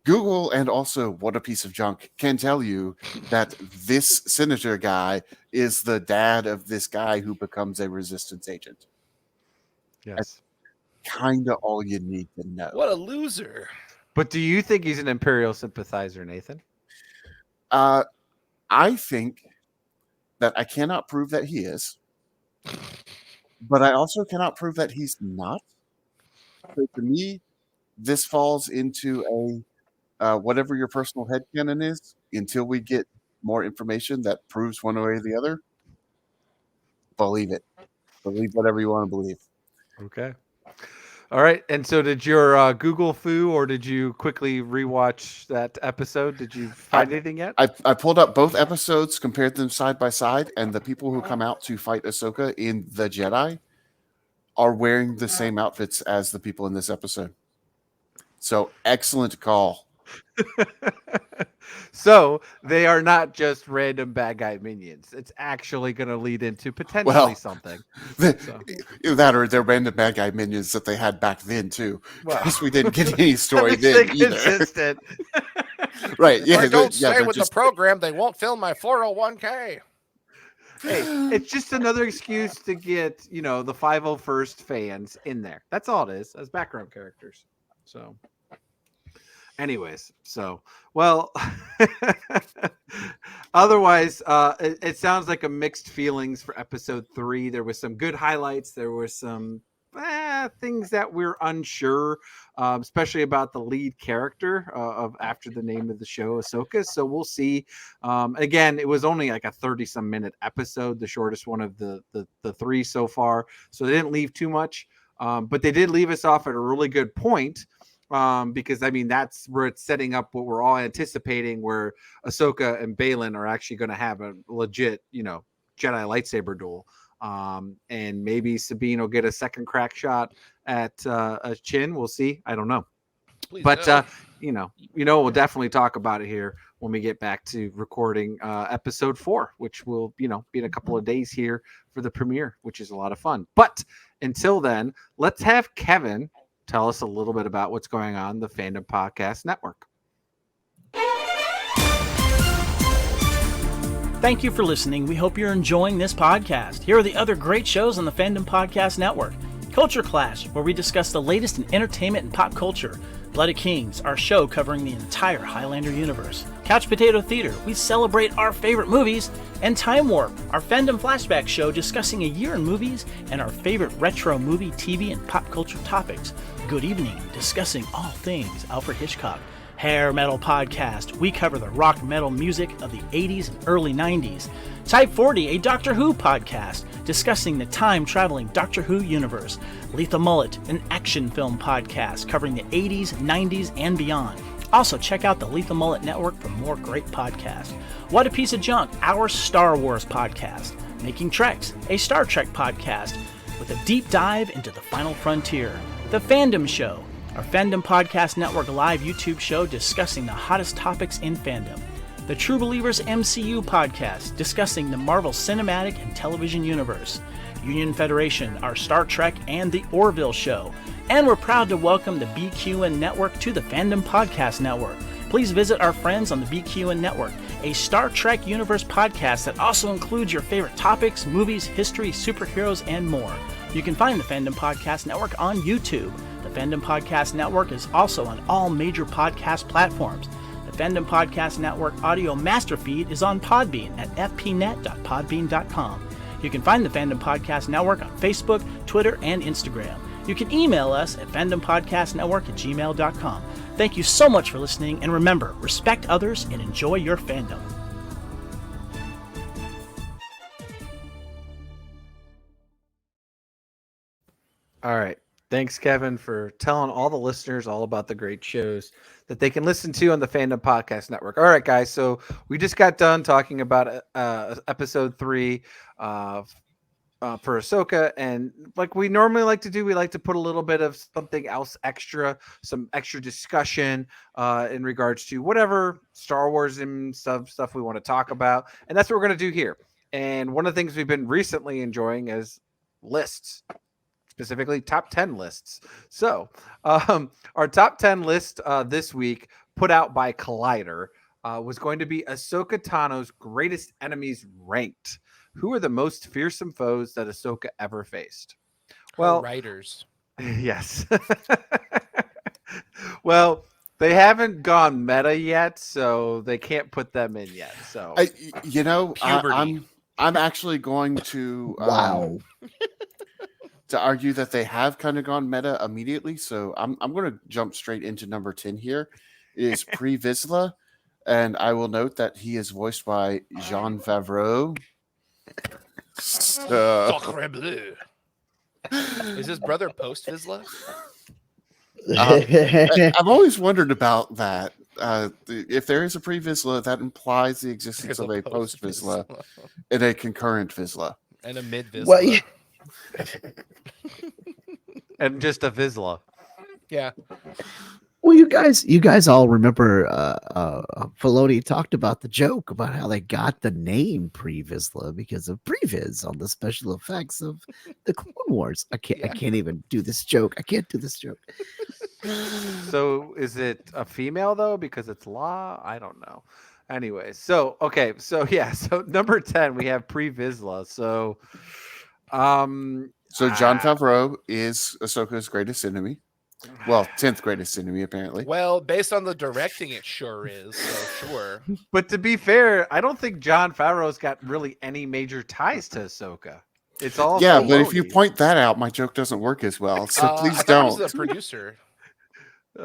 Google and also What a Piece of Junk can tell you that this senator guy is the dad of this guy who becomes a resistance agent. Yes. Kind of all you need to know. What a loser. But do you think he's an Imperial sympathizer, Nathan? I think that I cannot prove that he is, but I also cannot prove that he's not. So to me, this falls into a whatever your personal headcanon is until we get more information that proves one way or the other. Believe it. Believe whatever you want to believe. Okay. All right. And so did your Google foo, or did you quickly rewatch that episode? Did you find anything yet? I pulled up both episodes, compared them side by side, and the people who come out to fight Ahsoka in The Jedi are wearing the same outfits as the people in this episode. So excellent call. So they are not just random bad guy minions. It's actually going to lead into potentially something. That or they're random bad guy minions that they had back then too. Well, Because we didn't get any story At least then they either. consistent. Right? If Yeah. I don't yeah, stay they're with just- the program, they won't fill my 401k. Hey, it's just another excuse to get, the 501st fans in there. That's all it is, as background characters. So, anyways, well, otherwise, it sounds like a mixed feelings for episode 3. There was some good highlights. There was some things that we're unsure, especially about the lead character of after the name of the show, Ahsoka. So we'll see. Again, it was only like a 30-some minute episode, the shortest one of the three so far. So they didn't leave too much, but they did leave us off at a really good point. Because I mean that's where it's setting up what we're all anticipating, where Ahsoka and Baylan are actually going to have a legit, Jedi lightsaber duel. And maybe Sabine will get a second crack shot at a Chin. We'll see. I don't know. Please But no. we'll definitely talk about it here when we get back to recording episode 4, which will be in a couple of days here for the premiere, which is a lot of fun. But until then, let's have Kevin tell us a little bit about what's going on the Fandom Podcast Network. Thank you for listening. We hope you're enjoying this podcast. Here are the other great shows on the Fandom Podcast Network. Culture Clash, where we discuss the latest in entertainment and pop culture. Blooded Kings, our show covering the entire Highlander universe. Couch Potato Theater, we celebrate our favorite movies. And Time Warp, our fandom flashback show discussing a year in movies and our favorite retro movie, TV, and pop culture topics. Good Evening, discussing all things Alfred Hitchcock. Hair Metal Podcast, we cover the rock metal music of the 80s and early 90s. Type 40, a Doctor Who podcast, discussing the time-traveling Doctor Who universe. Lethal Mullet, an action film podcast covering the 80s, 90s, and beyond. Also, check out the Lethal Mullet Network for more great podcasts. What a Piece of Junk, our Star Wars podcast. Making Treks, a Star Trek podcast, with a deep dive into the final frontier. The Fandom Show, our Fandom Podcast Network live YouTube show discussing the hottest topics in fandom. The True Believers MCU podcast, discussing the Marvel Cinematic and Television Universe. Union Federation, our Star Trek and the Orville Show. And we're proud to welcome the BQN Network to the Fandom Podcast Network. Please visit our friends on the BQN Network, a Star Trek Universe podcast that also includes your favorite topics, movies, history, superheroes, and more. You can find the Fandom Podcast Network on YouTube. The Fandom Podcast Network is also on all major podcast platforms. The Fandom Podcast Network audio master feed is on Podbean at fpnet.podbean.com. You can find the Fandom Podcast Network on Facebook, Twitter, and Instagram. You can email us at fandompodcastnetwork@gmail.com. Thank you so much for listening, and remember, respect others and enjoy your fandom. All right. Thanks, Kevin, for telling all the listeners all about the great shows that they can listen to on the Fandom Podcast Network. All right, guys. So we just got done talking about episode 3 for Ahsoka. And like we normally like to do, we like to put a little bit of something else extra, some extra discussion in regards to whatever Star Wars and stuff we want to talk about. And that's what we're going to do here. And one of the things we've been recently enjoying is lists. Specifically top 10 lists. So our top 10 list this week, put out by Collider, was going to be Ahsoka Tano's greatest enemies ranked. Who are the most fearsome foes that Ahsoka ever faced? Well, writers. Yes. Well, they haven't gone meta yet, so they can't put them in yet. So I'm actually going to Wow. to argue that they have kind of gone meta immediately. So I'm going to jump straight into number 10 here. It is Pre Vizsla, and I will note that he is voiced by Jon Favreau. Sacre bleu. Is his brother post Vizsla? I've always wondered about that. If there is a Pre Vizsla, that implies the existence of a post Vizsla and a concurrent Vizsla. And a mid Vizsla. Well, yeah. And just a Vizsla. Yeah. Well, you guys all remember Filoni talked about the joke about how they got the name Pre-Vizsla because of Previz on the special effects of the Clone Wars. I can't even do this joke. I can't do this joke. So is it a female though? Because it's law? I don't know. Anyway, so number 10 we have Pre Vizsla. So Jon Favreau is Ahsoka's greatest enemy. Well, 10th greatest enemy, apparently. Well, based on the directing, it sure is. So sure. But to be fair, I don't think Jon Favreau's got really any major ties to Ahsoka. It's all Yeah, but if you baloney. point that out, my joke doesn't work as well. So I please thought don't. he was the producer. He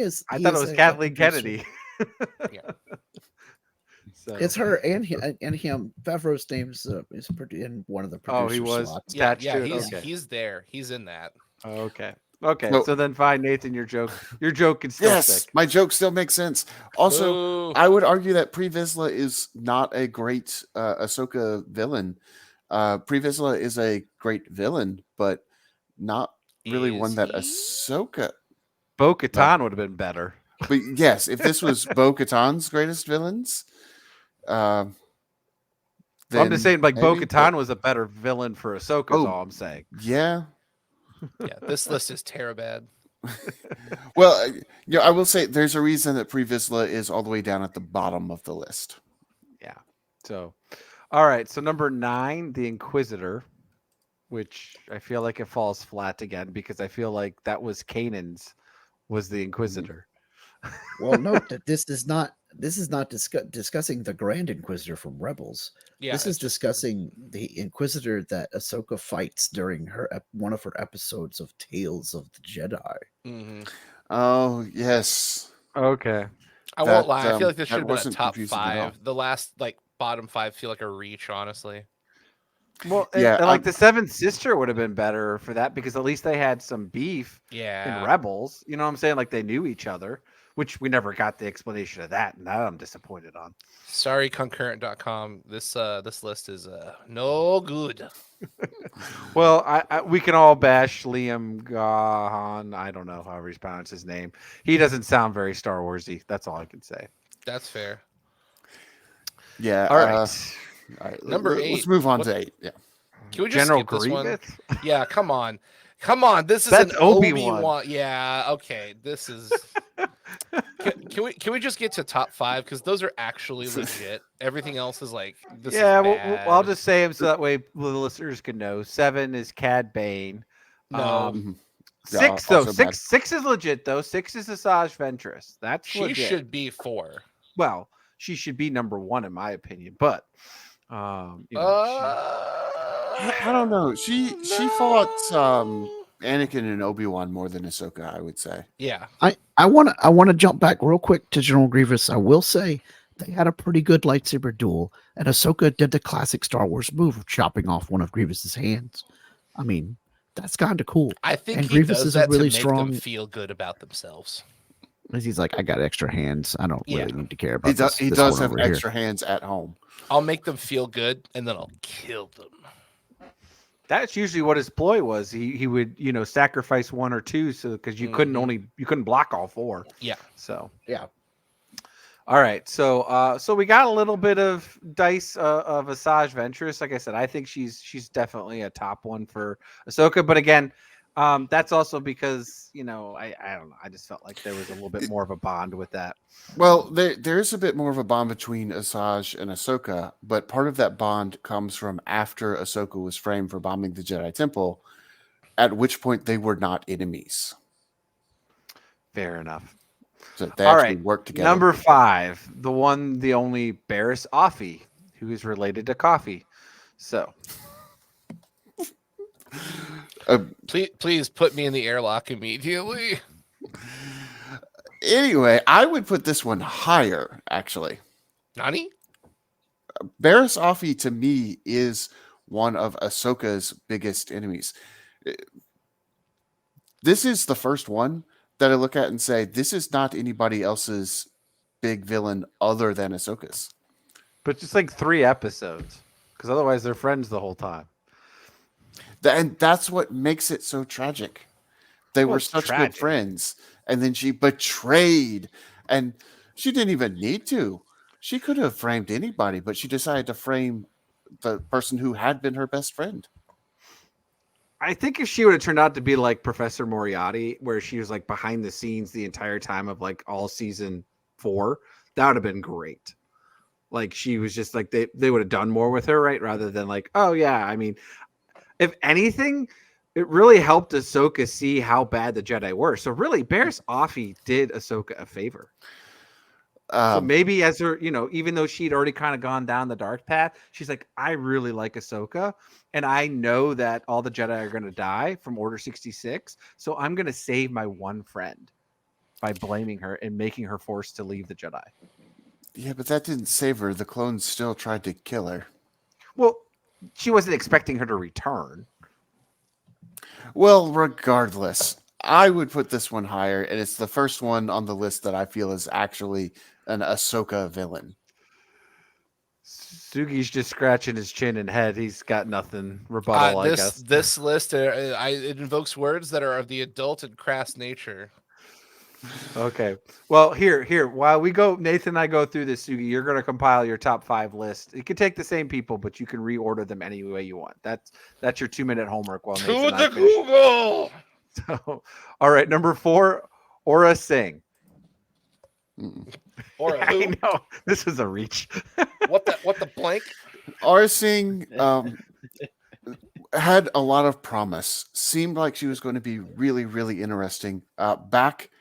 is. I he thought it is was a Kathleen producer. Kennedy. Yeah. So. It's her and him. Favreau's name's is in one of the producer Oh, he was slots. Yeah, attached yeah, to it. he's Okay. he's there. He's in that. Okay. Okay. No. So then, fine, Nathan. Your joke can still Yes, stick. my joke still makes sense. Also, Boo. I would argue that Pre Vizsla is not a great Ahsoka villain. Pre Vizsla is a great villain, but not really one Is that he? Ahsoka. Bo-Katan would have been better. But yes, if this was Bo-Katan's greatest villains, I'm then just saying, like, maybe, Bo-Katan but was a better villain for Ahsoka. Is Oh. all I'm saying. yeah. Yeah, this list is terrible. Well, I will say there's a reason that Pre Vizsla is all the way down at the bottom of the list. Yeah. So, all right. So number 9, the Inquisitor, which I feel like it falls flat again because I feel like that was Kanan's was the Inquisitor. Well, note that this is not discussing the Grand Inquisitor from Rebels. Yeah, This is it's just- discussing the Inquisitor that Ahsoka fights during one of her episodes of Tales of the Jedi. Mhm. Oh yes. Okay. I That, won't lie. I feel like that this should have been a wasn't top confusing at all. 5. The last bottom 5 feel like a reach, honestly. Well, Yeah, and like the Seventh Sister would have been better for that because at least they had some beef Yeah. in Rebels. You know what I'm saying? Like they knew each other, which we never got the explanation of that, and that I'm disappointed on. Sorry, concurrent.com. This list is no good. Well, we can all bash Liam Gahan. I don't know how he's pronounced his name. He doesn't sound very Star Warsy. That's all I can say. That's fair. Yeah. All right. All right. Number Let's 8. mut on What- to 8. Yeah. Can we just General skip this one? Grievous? Yeah, come on. Come on. This is That's an Obi-Wan. Obi-Wan. Yeah, okay. This is Can we just get to top 5 cuz those are actually legit. Everything else is like this Yeah, is well, bad. I'll just say him so that way the listeners can know. 7 is Cad Bane. No. Mhm. Yeah, 6 though. also bad. 6 is legit though. 6 is Asajj Ventress. That's She legit. should be 4. Well, she should be number 1 in my opinion. But you know, I don't know. She fought Anakin and Obi-Wan more than Ahsoka, I would say. Yeah. I want to jump back real quick to General Grievous. I will say they had a pretty good lightsaber duel, and Ahsoka did the classic Star Wars move of chopping off one of Grievous's hands. I mean, that's kind of cool. I think And he Grievous does is a that really to make strong- them feel good about themselves. He's like, I got extra hands. I don't Yeah. really need to care about He does. this. He this does one have over here." extra hands at home. I'll make them feel good and then I'll kill them. that's usually what his ploy was. He would, sacrifice 1 or 2 so because you couldn't block all 4. Yeah. So Yeah. all right. So we got a little bit of dice of Asajj Ventress. Like I said, I think she's definitely a top one for Ahsoka. But again, that's also because I don't know. I just felt like there was a little bit more of a bond with that. Well, there is a bit more of a bond between Asajj and Ahsoka, but part of that bond comes from after Ahsoka was framed for bombing the Jedi Temple, at which point they were not enemies. Fair enough. So they All actually right. worked together. Number 5, the one, the only Barriss Offee, who is related to coffee. So Please put me in the airlock immediately. Anyway, I would put this one higher, actually. Nani? Barriss Offee, to me, is one of Ahsoka's biggest enemies. This is the first one that I look at and say, this is not anybody else's big villain other than Ahsoka's. but just like 3 episodes, because otherwise they're friends the whole time. And that's what makes it so tragic. They Well, were it's such tragic. good friends, and then she betrayed, and she didn't even need to. She could have framed anybody, but she decided to frame the person who had been her best friend. I think if she would have turned out to be like Professor Moriarty, where she was like behind the scenes the entire time of like all season 4, that would have been great. Like she was just like they would have done more with her, right? Rather than like, oh yeah, I mean, if anything, it really helped Ahsoka see how bad the Jedi were. So really, Barriss Offee did Ahsoka a favor. So maybe as her, even though she'd already kind of gone down the dark path, she's like, I really like Ahsoka, and I know that all the Jedi are going to die from Order 66, so I'm going to save my one friend by blaming her and making her forced to leave the Jedi. Yeah, but that didn't save her. The clones still tried to kill her. Well, she wasn't expecting her to return. Well, regardless, I would put this one higher, and it's the first one on the list that I feel is actually an Ahsoka villain. Sugi's just scratching his chin and head. He's got nothing rebuttal, I guess. This list, it invokes words that are of the adult and crass nature. Okay. Well, here, while we go, Nathan and I go through this, Sugi, you're going to compile your top 5 list. You can take the same people, but you can reorder them any way you want. That's your 2-minute homework. While Nathan and I finish. Google. So, all right, number 4, Aura Singh. Or I know this is a reach. What the blank? Aura Singh had a lot of promise. Seemed like she was going to be really, really interesting. Back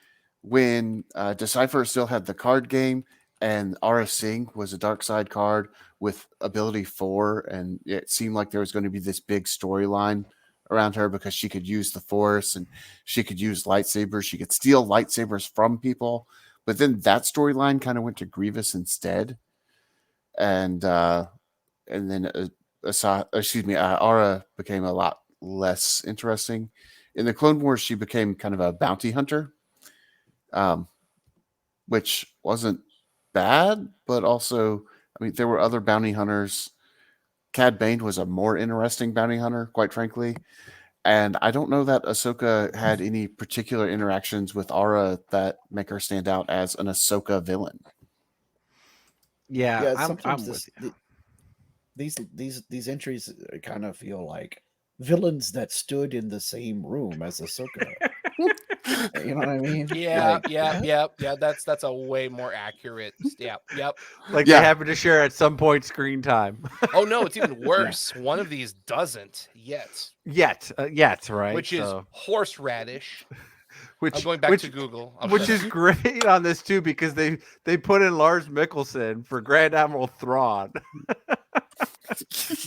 when Decipher still had the card game, and Aura Singh was a dark side card with ability 4, and it seemed like there was going to be this big storyline around her because she could use the Force and she could use lightsabers. She could steal lightsabers from people. But then that storyline kind of went to Grievous instead. And then Aura became a lot less interesting. In the Clone Wars, she became kind of a bounty hunter, which wasn't bad, but also, I mean, there were other bounty hunters. Cad Bane was a more interesting bounty hunter, quite frankly. And I don't know that Ahsoka had any particular interactions with Aura that make her stand out as an Ahsoka villain. Yeah, sometimes these entries kind of feel like villains that stood in the same room as Ahsoka. You know what I mean? Yeah, yeah. That's a way more accurate. Yep. They happen to share at some point screen time. Oh no, it's even worse. One of these doesn't yet. Yet, right? Which is horseradish. Which I'm going back to Google. Which is great on this too, because they put in Lars Mikkelsen for Grand Admiral Thrawn.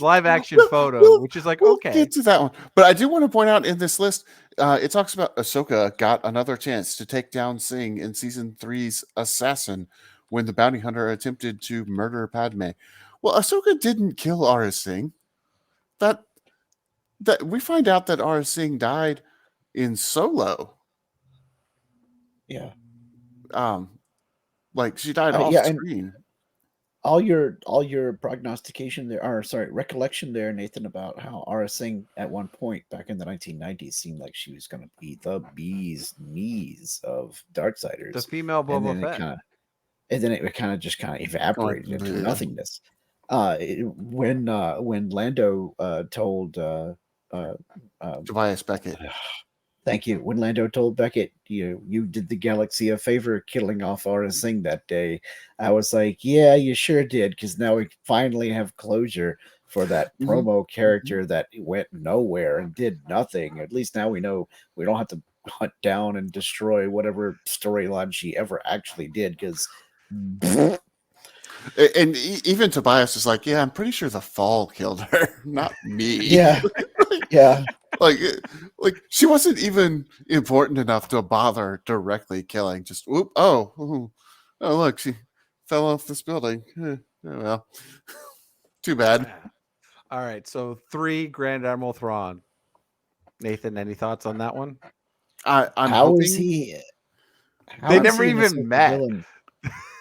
Live action photo, which is like, we'll okay. Get to that one. But I do want to point out in this list, it talks about Ahsoka got another chance to take down Singh in season 3's Assassin when the bounty hunter attempted to murder Padme. Well, Ahsoka didn't kill Aura Singh. That we find out that Aura Singh died in Solo. Yeah. Like she died off screen. All your prognostication there, recollection there, Nathan, about how Aura Singh at one point back in the 1990s seemed like she was going to be the bee's knees of Darksiders. The female Boba Fett. And then it kind of evaporated into nothingness. When Lando told Tobias Beckett. Thank you. When Lando told Beckett, you did the galaxy a favor killing off Aura Singh that day, I was like, yeah, you sure did, because now we finally have closure for that promo character that went nowhere and did nothing. At least now we know we don't have to hunt down and destroy whatever storyline she ever actually did, because... And even Tobias is like, yeah, I'm pretty sure the fall killed her, not me. Yeah. Yeah. Like she wasn't even important enough to bother directly killing. Just oh look, she fell off this building. Oh, well, too bad. All right, so 3 Grand Admiral Thrawn. Nathan, any thoughts on that one? I'm How hoping is he? They never even met.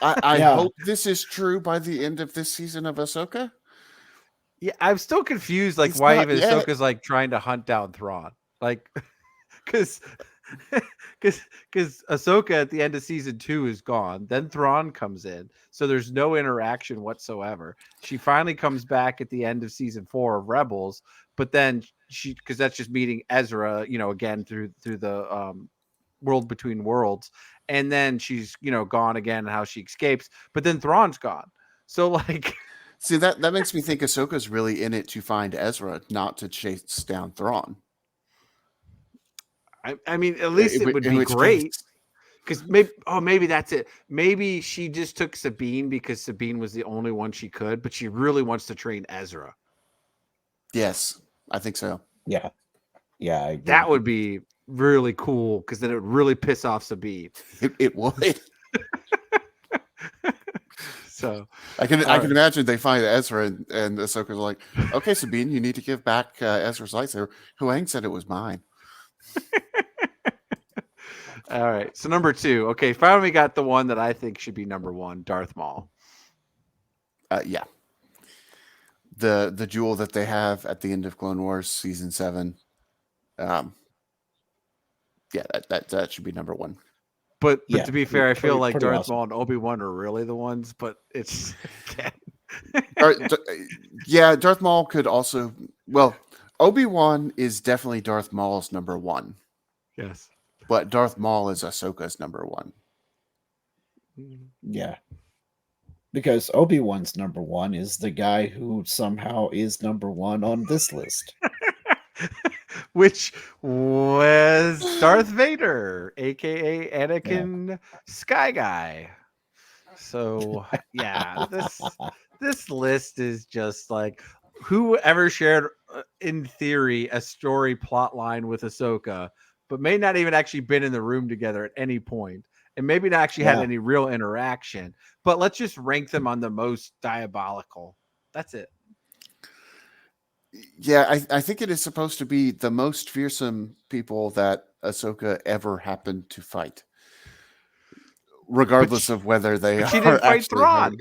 I hope this is true by the end of this season of Ahsoka. Yeah, I'm still confused, like, It's why not even yet. Ahsoka's like trying to hunt down Thrawn, like, because Ahsoka at the end of season 2 is gone, then Thrawn comes in, so there's no interaction whatsoever. She finally comes back at the end of season 4 of Rebels, but then because that's just meeting Ezra, again through the World Between Worlds, and then she's gone again, and how she escapes, but then Thrawn's gone, so like. See, that makes me think Ahsoka's really in it to find Ezra, not to chase down Thrawn. I mean, at least it would be great. Because maybe that's it. Maybe she just took Sabine because Sabine was the only one she could, but she really wants to train Ezra. Yes, I think so. Yeah. Yeah, I agree. That would be really cool because then it would really piss off Sabine. It would. So I can imagine they find Ezra and Ahsoka's like, okay, Sabine, you need to give back Ezra's lightsaber. Huang said it was mine. all right. So number 2. Okay, finally got the one that I think should be number 1, Darth Maul. Yeah. The jewel that they have at the end of Clone Wars season 7. Yeah, that should be number 1. But Yeah, to be fair, I feel pretty- like pretty Darth awesome. Maul and Obi-Wan are really the ones, but it's Yeah, Darth Maul could also. Well, Obi-Wan is definitely Darth Maul's number 1, yes. but Darth Maul is Ahsoka's number 1. Yeah. Because Obi-Wan's number 1 is the guy who somehow is number 1 on this list. Which was Darth Vader, aka Anakin Sky Guy. So yeah, this list is just like whoever shared, in theory, a story plot line with Ahsoka, but may not even actually been in the room together at any point, and maybe not actually had Yeah. any real interaction. But let's just rank them on the most diabolical. That's it. Yeah, I think it is supposed to be the most fearsome people that Ahsoka ever happened to fight, regardless of whether they but she are didn't fight actually Thrawn.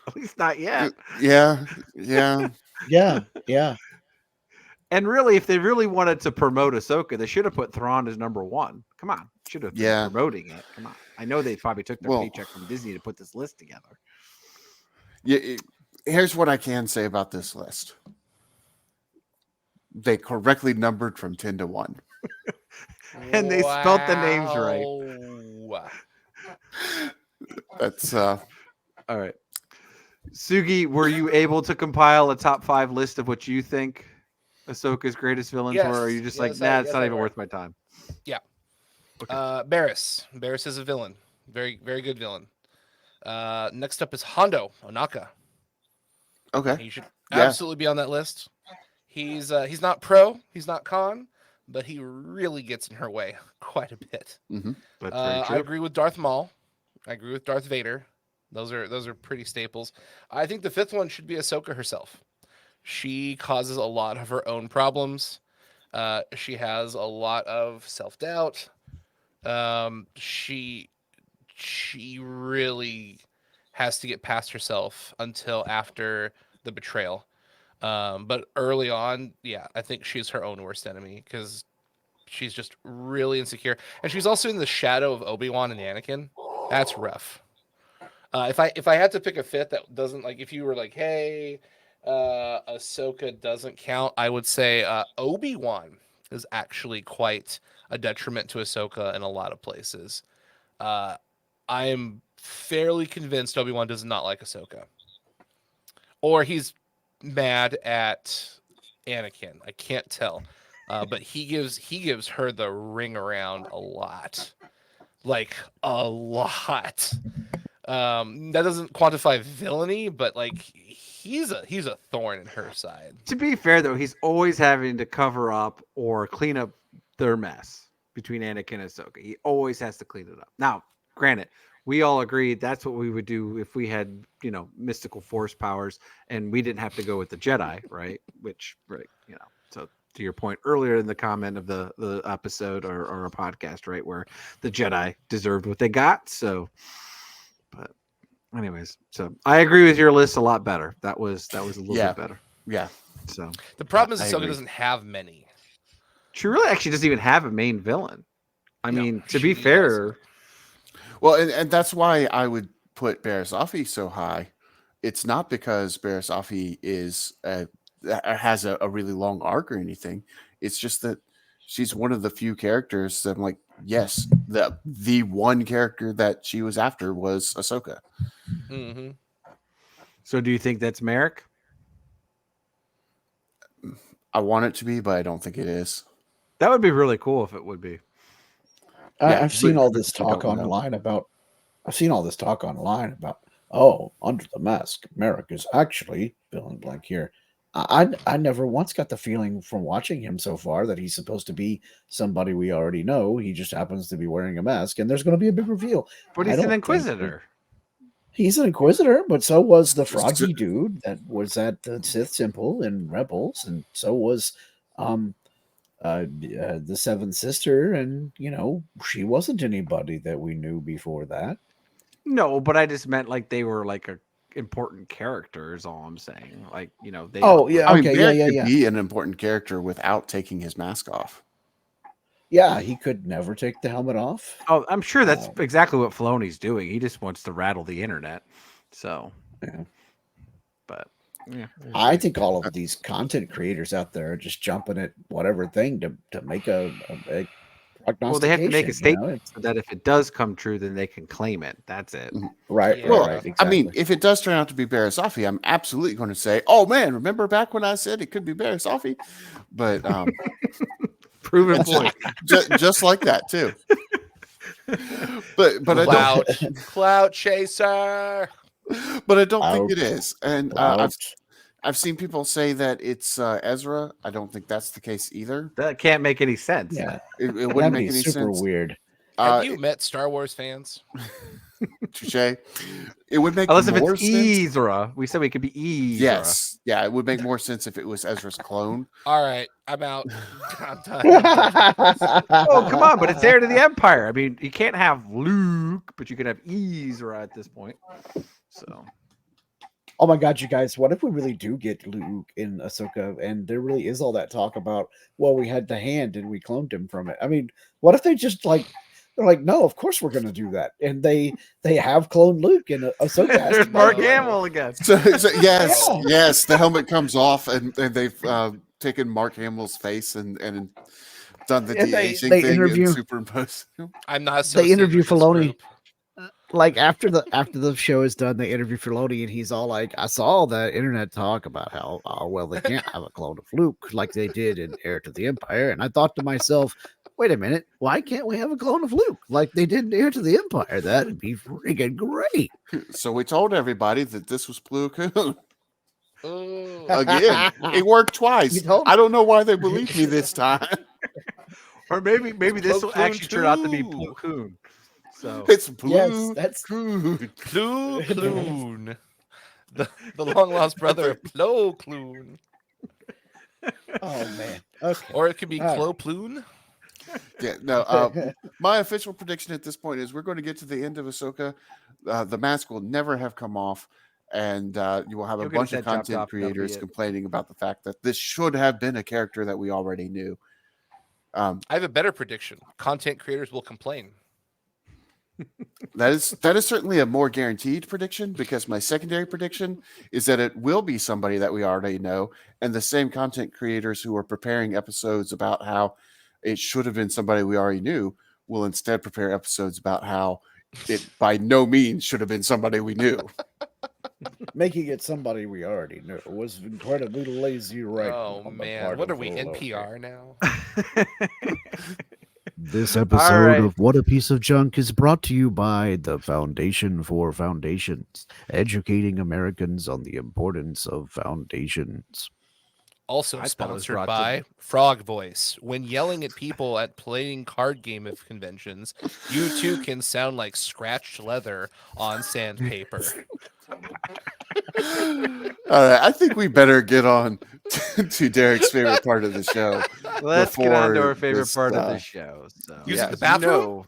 At least not yet. Yeah. Yeah. And really, if they really wanted to promote Ahsoka, they should have put Thrawn as number 1. Come on. Should have been promoting it. Come on. I know they probably took their paycheck from Disney to put this list together. Yeah. Here's what I can say about this list. They correctly numbered from 10 to 1. And they spelt the names right. Wow. That's All right. Sugi, were you able to compile a top 5 list of what you think Ahsoka's greatest villains Yes. were? Or are you just Yes, like, nah, it's yes, not I even were. worth my time? Yeah. Okay. Barriss. Barriss is a villain. Very, very good villain. Next up is Hondo Onaka. okay. He should Yeah. absolutely be on that list. He's not pro, he's not con, but he really gets in her way quite a bit. Mm-hmm. That's very I true. agree with Darth Maul. I agree with Darth Vader. Those are pretty staples. I think the 5th one should be Ahsoka herself. She causes a lot of her own problems. She has a lot of self-doubt. She really has to get past herself until after the betrayal. But early on, yeah, I think she's her own worst enemy because she's just really insecure, and she's also in the shadow of Obi-Wan and Anakin. That's rough. If I had to pick a 5th that doesn't, like, if you were like, hey, Ahsoka doesn't count, I would say Obi-Wan is actually quite a detriment to Ahsoka in a lot of places. I am fairly convinced Obi-Wan does not like Ahsoka, or he's mad at Anakin. I can't tell, but he gives her the ring around a lot, like a lot. That doesn't quantify villainy, but like he's a thorn in her side. To be fair, though, he's always having to cover up or clean up their mess between Anakin and Ahsoka. He always has to clean it up. Now, granted, we all agreed that's what we would do if we had, mystical force powers and we didn't have to go with the Jedi, right? Which, right, so to your point earlier in the comment of the episode or a podcast, right, where the Jedi deserved what they got. So, but anyways, so I agree with your list a lot better. That was a little bit better. Yeah. So The problem is I Ahsoka agree. doesn't have many. she really actually doesn't even have a main villain. I No, mean, to she be fair, Well, and that's why I would put Barriss Offee so high. It's not because Barriss Offee has a really long arc or anything. It's just that she's one of the few characters that I'm like, yes, the one character that she was after was Ahsoka. Mm-hmm. so do you think that's Merrick? I want it to be, but I don't think it is. That would be really cool if it would be. Yeah, I've seen all but this you talk don't know. online about. I've seen all this talk online about. Oh, under the mask, America's actually fill in the blank here. I never once got the feeling from watching him so far that he's supposed to be somebody we already know. He just happens to be wearing a mask, and there's going to be a big reveal. But I he's an don't think that- inquisitor. He's an inquisitor, but so was the So- froggy dude that was at the Sith Temple in Rebels, and so was the Seventh Sister, and she wasn't anybody that we knew before that. No, but I just meant like they were like a important characters. All I'm saying, like they. Oh yeah, I mean, okay, Bear yeah. could be an important character without taking his mask off. Yeah, he could never take the helmet off. Oh, I'm sure that's Um, exactly what Filoni's doing. He just wants to rattle the internet. So, Yeah. but yeah, I think all of these content creators out there are just jumping at whatever thing to make a prognostication. well, they have to make a you statement know? It's- so that if it does come true, then they can claim it. That's it. Right, Yeah. Well, right, I mean, exactly. if it does turn out to be Barasafi, I'm absolutely going to say, "Oh man, remember back when I said it could be Barasafi?" But Proven point. just like that too. But I Clout, don't. clout chaser. But I don't think Clout. it is. And Clout. I've seen people say that it's Ezra. I don't think that's the case either. That can't make any sense. Yeah, It that'd wouldn't be make any super sense. weird. Have you met Star Wars fans? Touche. It would make Unless if more it's sense. Ezra. We said we could be Ezra. Yes, yeah, it would make more sense if it was Ezra's clone. All right, I'm out. I'm done. Oh, come on, but it's heir to the Empire. I mean, you can't have Luke, but you can have Ezra at this point. So Oh my god, you guys, what if we really do get Luke in Ahsoka and there really is all that talk about, well, we had the hand and we cloned him from it? I mean, what if they just they're like, no, of course we're gonna do that. And they have cloned Luke and Ahsoka has there's to Mark be- Hamill again. So yes, Yeah. yes, the helmet comes off, and they've taken Mark Hamill's face and done the And de-aging they thing interview- and superimposed. I'm not. They interview associated with this Filoni. group. Like after the show is done, they interview Filoni and he's all like, I saw the internet talk about how well they can't have a clone of Luke like they did in Heir to the Empire. And I thought to myself, wait a minute, why can't we have a clone of Luke like they did in Heir to the Empire? That'd be freaking great. So we told everybody that this was Plo Koon. Ooh. Again, it worked twice. You told- I don't know why they believed me this time. Or maybe this will Plo actually turn out to be Koon Plo Koon. So It's Yes, Plo that's Koon. Plo Kloon. The long lost brother of Plo Kloon. oh man. Okay. Or it could be All right. Clo Ploon. Yeah, no. My official prediction at this point is we're going to get to the end of Ahsoka. The mask will never have come off, and you will have a You'll get bunch his of head chopped content off, and that'll be creators it. complaining about the fact that this should have been a character that we already knew. I have a better prediction. Content creators will complain. That is certainly a more guaranteed prediction, because my secondary prediction is that it will be somebody that we already know, and the same content creators who are preparing episodes about how it should have been somebody we already knew will instead prepare episodes about how it by no means should have been somebody we knew. Making it somebody we already knew was incredibly lazy, right? Oh on the man, part what of are we, Filoni. NPR now? This All episode right. of What a Piece of Junk is brought to you by the Foundation for Foundations, educating Americans on the importance of foundations. Also I thought it was sponsored brought to by Frog Voice. When yelling at people at playing card game of conventions, you too can sound like scratched leather on sandpaper. All right, I think we better get on to Derek's favorite part of the show. let's get on to Before our favorite this, part of the show. So, Using the bathroom?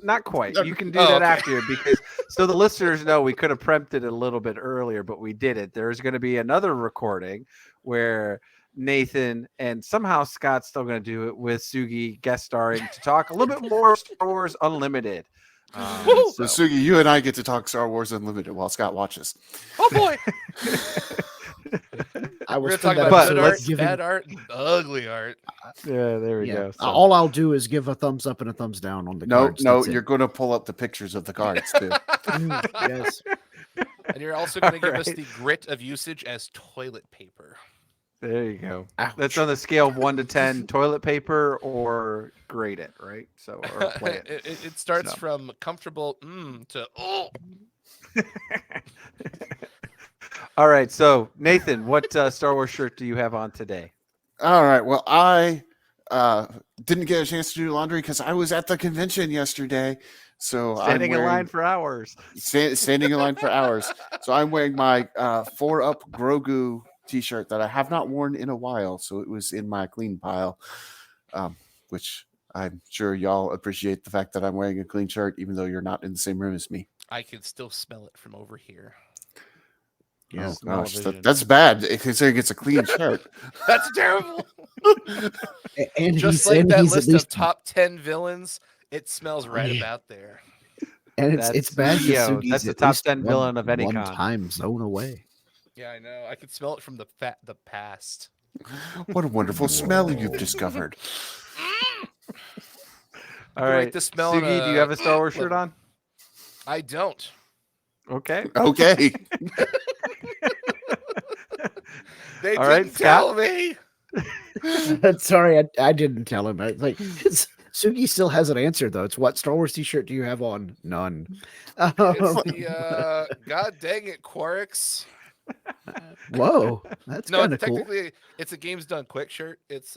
Not quite. You can do Oh, that okay. after, because so the listeners know we could have prepped it a little bit earlier, but we did it. There's going to be another recording where Nathan and somehow Scott's still going to do it with Sugi guest starring to talk a little bit more Star Wars Unlimited. Woo! So Sugi, you and I get to talk Star Wars Unlimited while Scott watches. Oh boy! I We're was gonna talk thinking about But good let's art, give bad art, and ugly art. Yeah, there we go. So- All I'll do is give a thumbs up and a thumbs down on the No, cards. no, That's it. you're going to pull up the pictures of the cards too. Yes. And you're also going to give us Alright. the grit of usage as toilet paper. There you go. Ouch. That's on the scale of 1 to 10. Toilet paper or grade it, right? So or play it. It starts So. from comfortable to oh. All right. So Nathan, what Star Wars shirt do you have on today? All right. Well, I didn't get a chance to do laundry because I was at the convention yesterday. So Standing in line for hours. Standing in line for hours. So I'm wearing my 4-Up Grogu t-shirt that I have not worn in a while. So it was in my clean pile, which I'm sure y'all appreciate the fact that I'm wearing a clean shirt, even though you're not in the same room as me. I can still smell it from over here. Yeah. Oh gosh, that's bad. Considering it's a clean shirt. That's terrible. And Just like that he's at list least, of top 10 villains, it smells right about there. and it's bad. Yo, Sugi's that's the at top least 10 villain of any one con. time zone away. Yeah, I know. I can smell it from the past. What a wonderful smell you've discovered. All I like right. the smell Sugi, of, do you have a Star Wars shirt on? I don't. Okay. Okay. They All right, didn't tell Scott? me. Sorry, I didn't tell him. Sugi still hasn't answered though. It's what Star Wars t-shirt do you have on? None. It's the God dang it, Quarix. Whoa, that's No, kind of cool. technically it's a Games Done Quick shirt. It's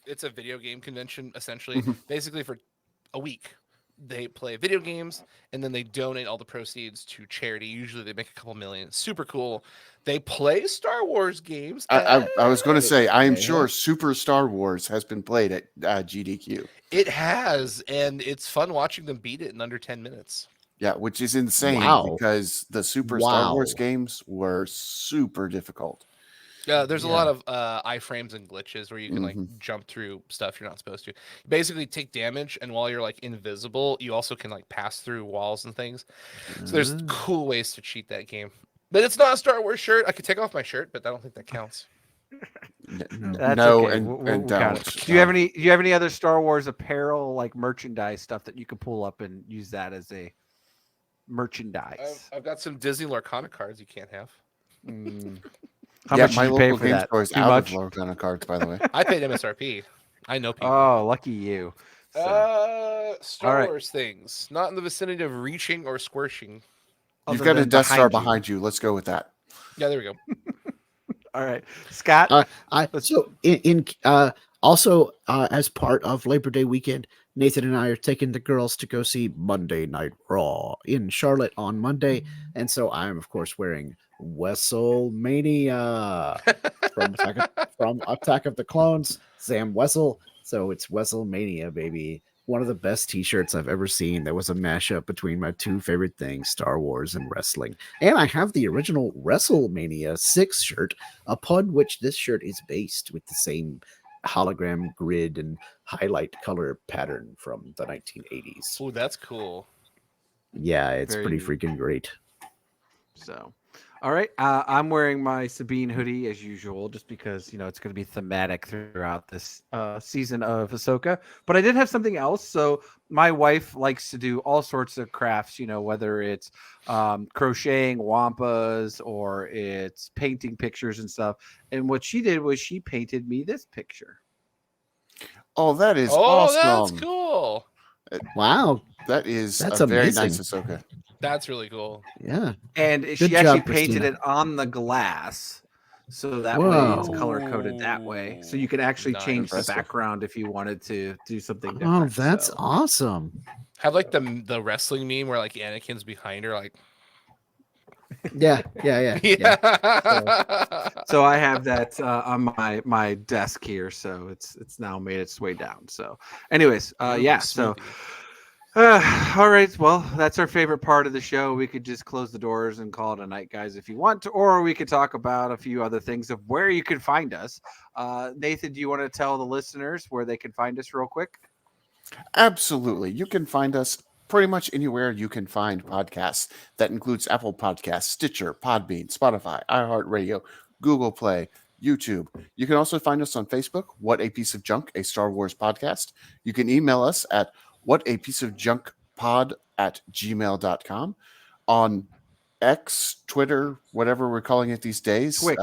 it's a video game convention essentially. Basically for a week they play video games and then they donate all the proceeds to charity. Usually they make a couple million. Super cool. They play Star Wars games. I was going to say, I am Okay. sure Super Star Wars has been played at GDQ. It has, and it's fun watching them beat it in under 10 minutes. Yeah, which is insane Wow. because the Super Star Wars Wow. games were super difficult. There's a Yeah. lot of iframes and glitches where you can like jump through stuff you're not supposed to. You basically take damage, and while you're like invisible, you also can like pass through walls and things. So there's cool ways to cheat that game. But it's not a Star Wars shirt. I could take off my shirt, but I don't think that counts. That's No, okay. and We'll don't. count it. Do you have any other Star Wars apparel like merchandise stuff that you could pull up and use that as a merchandise? I've got some Disney Lorcana cards you can't have. How Yeah, much my did you pay local for game that? store is Too out much? of Lorcana cards, by the way. I paid MSRP. I know people. Oh, lucky you. So, Star all right. Wars things. Not in the vicinity of reaching or squirshing. You've other got a than Death Star you. behind you. Let's go with that. Yeah, there we go. All right, Scott. Also as part of Labor Day weekend, Nathan and I are taking the girls to go see Monday Night Raw in Charlotte on Monday, and so I am of course wearing WrestleMania from Attack of the Clones, Sam Wessel. So it's WrestleMania, baby. One of the best t-shirts I've ever seen. That was a mashup between my two favorite things, Star Wars and wrestling. And I have the original WrestleMania 6 shirt, upon which this shirt is based, with the same hologram grid and highlight color pattern from the 1980s. Oh, that's cool. Yeah, it's Very pretty neat. freaking great. So, all right. I'm wearing my Sabine hoodie as usual, just because it's going to be thematic throughout this season of Ahsoka. But I did have something else. So my wife likes to do all sorts of crafts. Whether it's crocheting wampas or it's painting pictures and stuff. And what she did was she painted me this picture. Oh, that is Oh, awesome. that's cool. Wow. That's That's a very amazing. nice Ahsoka. That's really cool. Yeah. And Good she job, actually painted Christina. it on the glass. So that way it's Whoa. color coded that way. So you can actually Nice. change the Impressive. background if you wanted to do something Oh, different. that's so. awesome. Have like the wrestling meme where like Anakin's behind her, like Yeah. So I have that on my desk here. So it's now made its way down. So anyways, yeah. So all right. Well, that's our favorite part of the show. We could just close the doors and call it a night, guys, if you want to, or we could talk about a few other things of where you can find us. Nathan, do you want to tell the listeners where they can find us real quick? Absolutely. You can find us pretty much anywhere you can find podcasts. That includes Apple Podcasts, Stitcher, Podbean, Spotify, iHeartRadio, Google Play, YouTube. You can also find us on Facebook, What a Piece of Junk, a Star Wars podcast. You can email us at whatapieceofjunkpod@gmail.com. On X, Twitter, whatever we're calling it these days. Twix.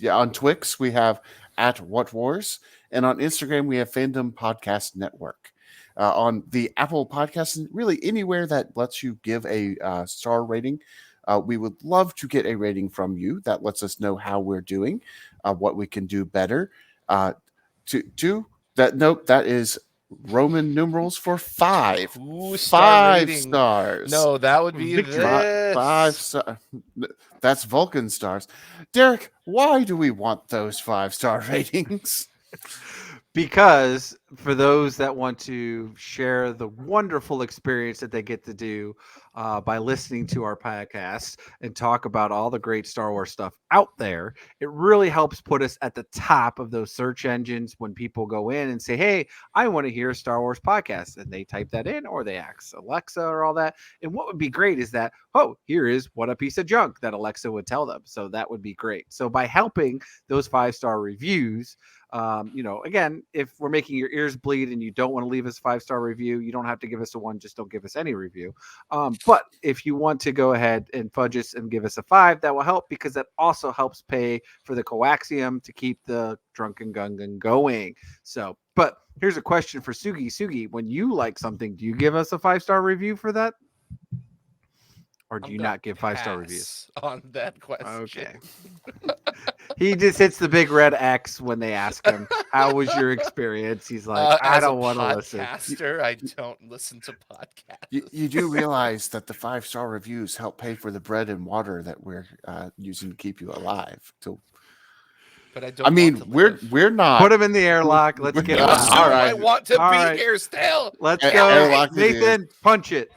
on Twix, we have at What Wars. And on Instagram, we have Fandom Podcast Network. On the Apple Podcast, and really anywhere that lets you give a star rating, we would love to get a rating from you. That lets us know how we're doing, what we can do better. That is Roman numerals for 5. Ooh, 5 rating. stars. No, that would be this. 5 stars. That's Vulcan stars. Derek, why do we want those 5-star ratings? Because for those that want to share the wonderful experience that they get to do by listening to our podcast and talk about all the great Star Wars stuff out there, it really helps put us at the top of those search engines when people go in and say, hey, I want to hear a Star Wars podcast. And they type that in, or they ask Alexa or all that. And what would be great is that, oh, here is What a Piece of Junk that Alexa would tell them. So that would be great. So by helping those 5-star reviews, again, if we're making your ears bleed and you don't want to leave us a 5-star review, you don't have to give us a 1. Just don't give us any review. But if you want to go ahead and fudge us and give us a 5, that will help, because that also helps pay for the coaxium to keep the Drunken Gungan going. So, but here's a question for Sugi. Sugi, when you like something, do you give us a 5-star review for that? Or do you not give 5-star reviews? On that question. Okay. He just hits the big red X when they ask him, how was your experience? He's like, I don't want to listen. Podcaster, I don't listen to podcasts. You do realize that the 5-star reviews help pay for the bread and water that we're using to keep you alive. But I don't. I mean, we're not. Put him in the airlock. Let's get him All out. right. I want to All be right. here still. Let's Air- go. airlock it Nathan, punch it.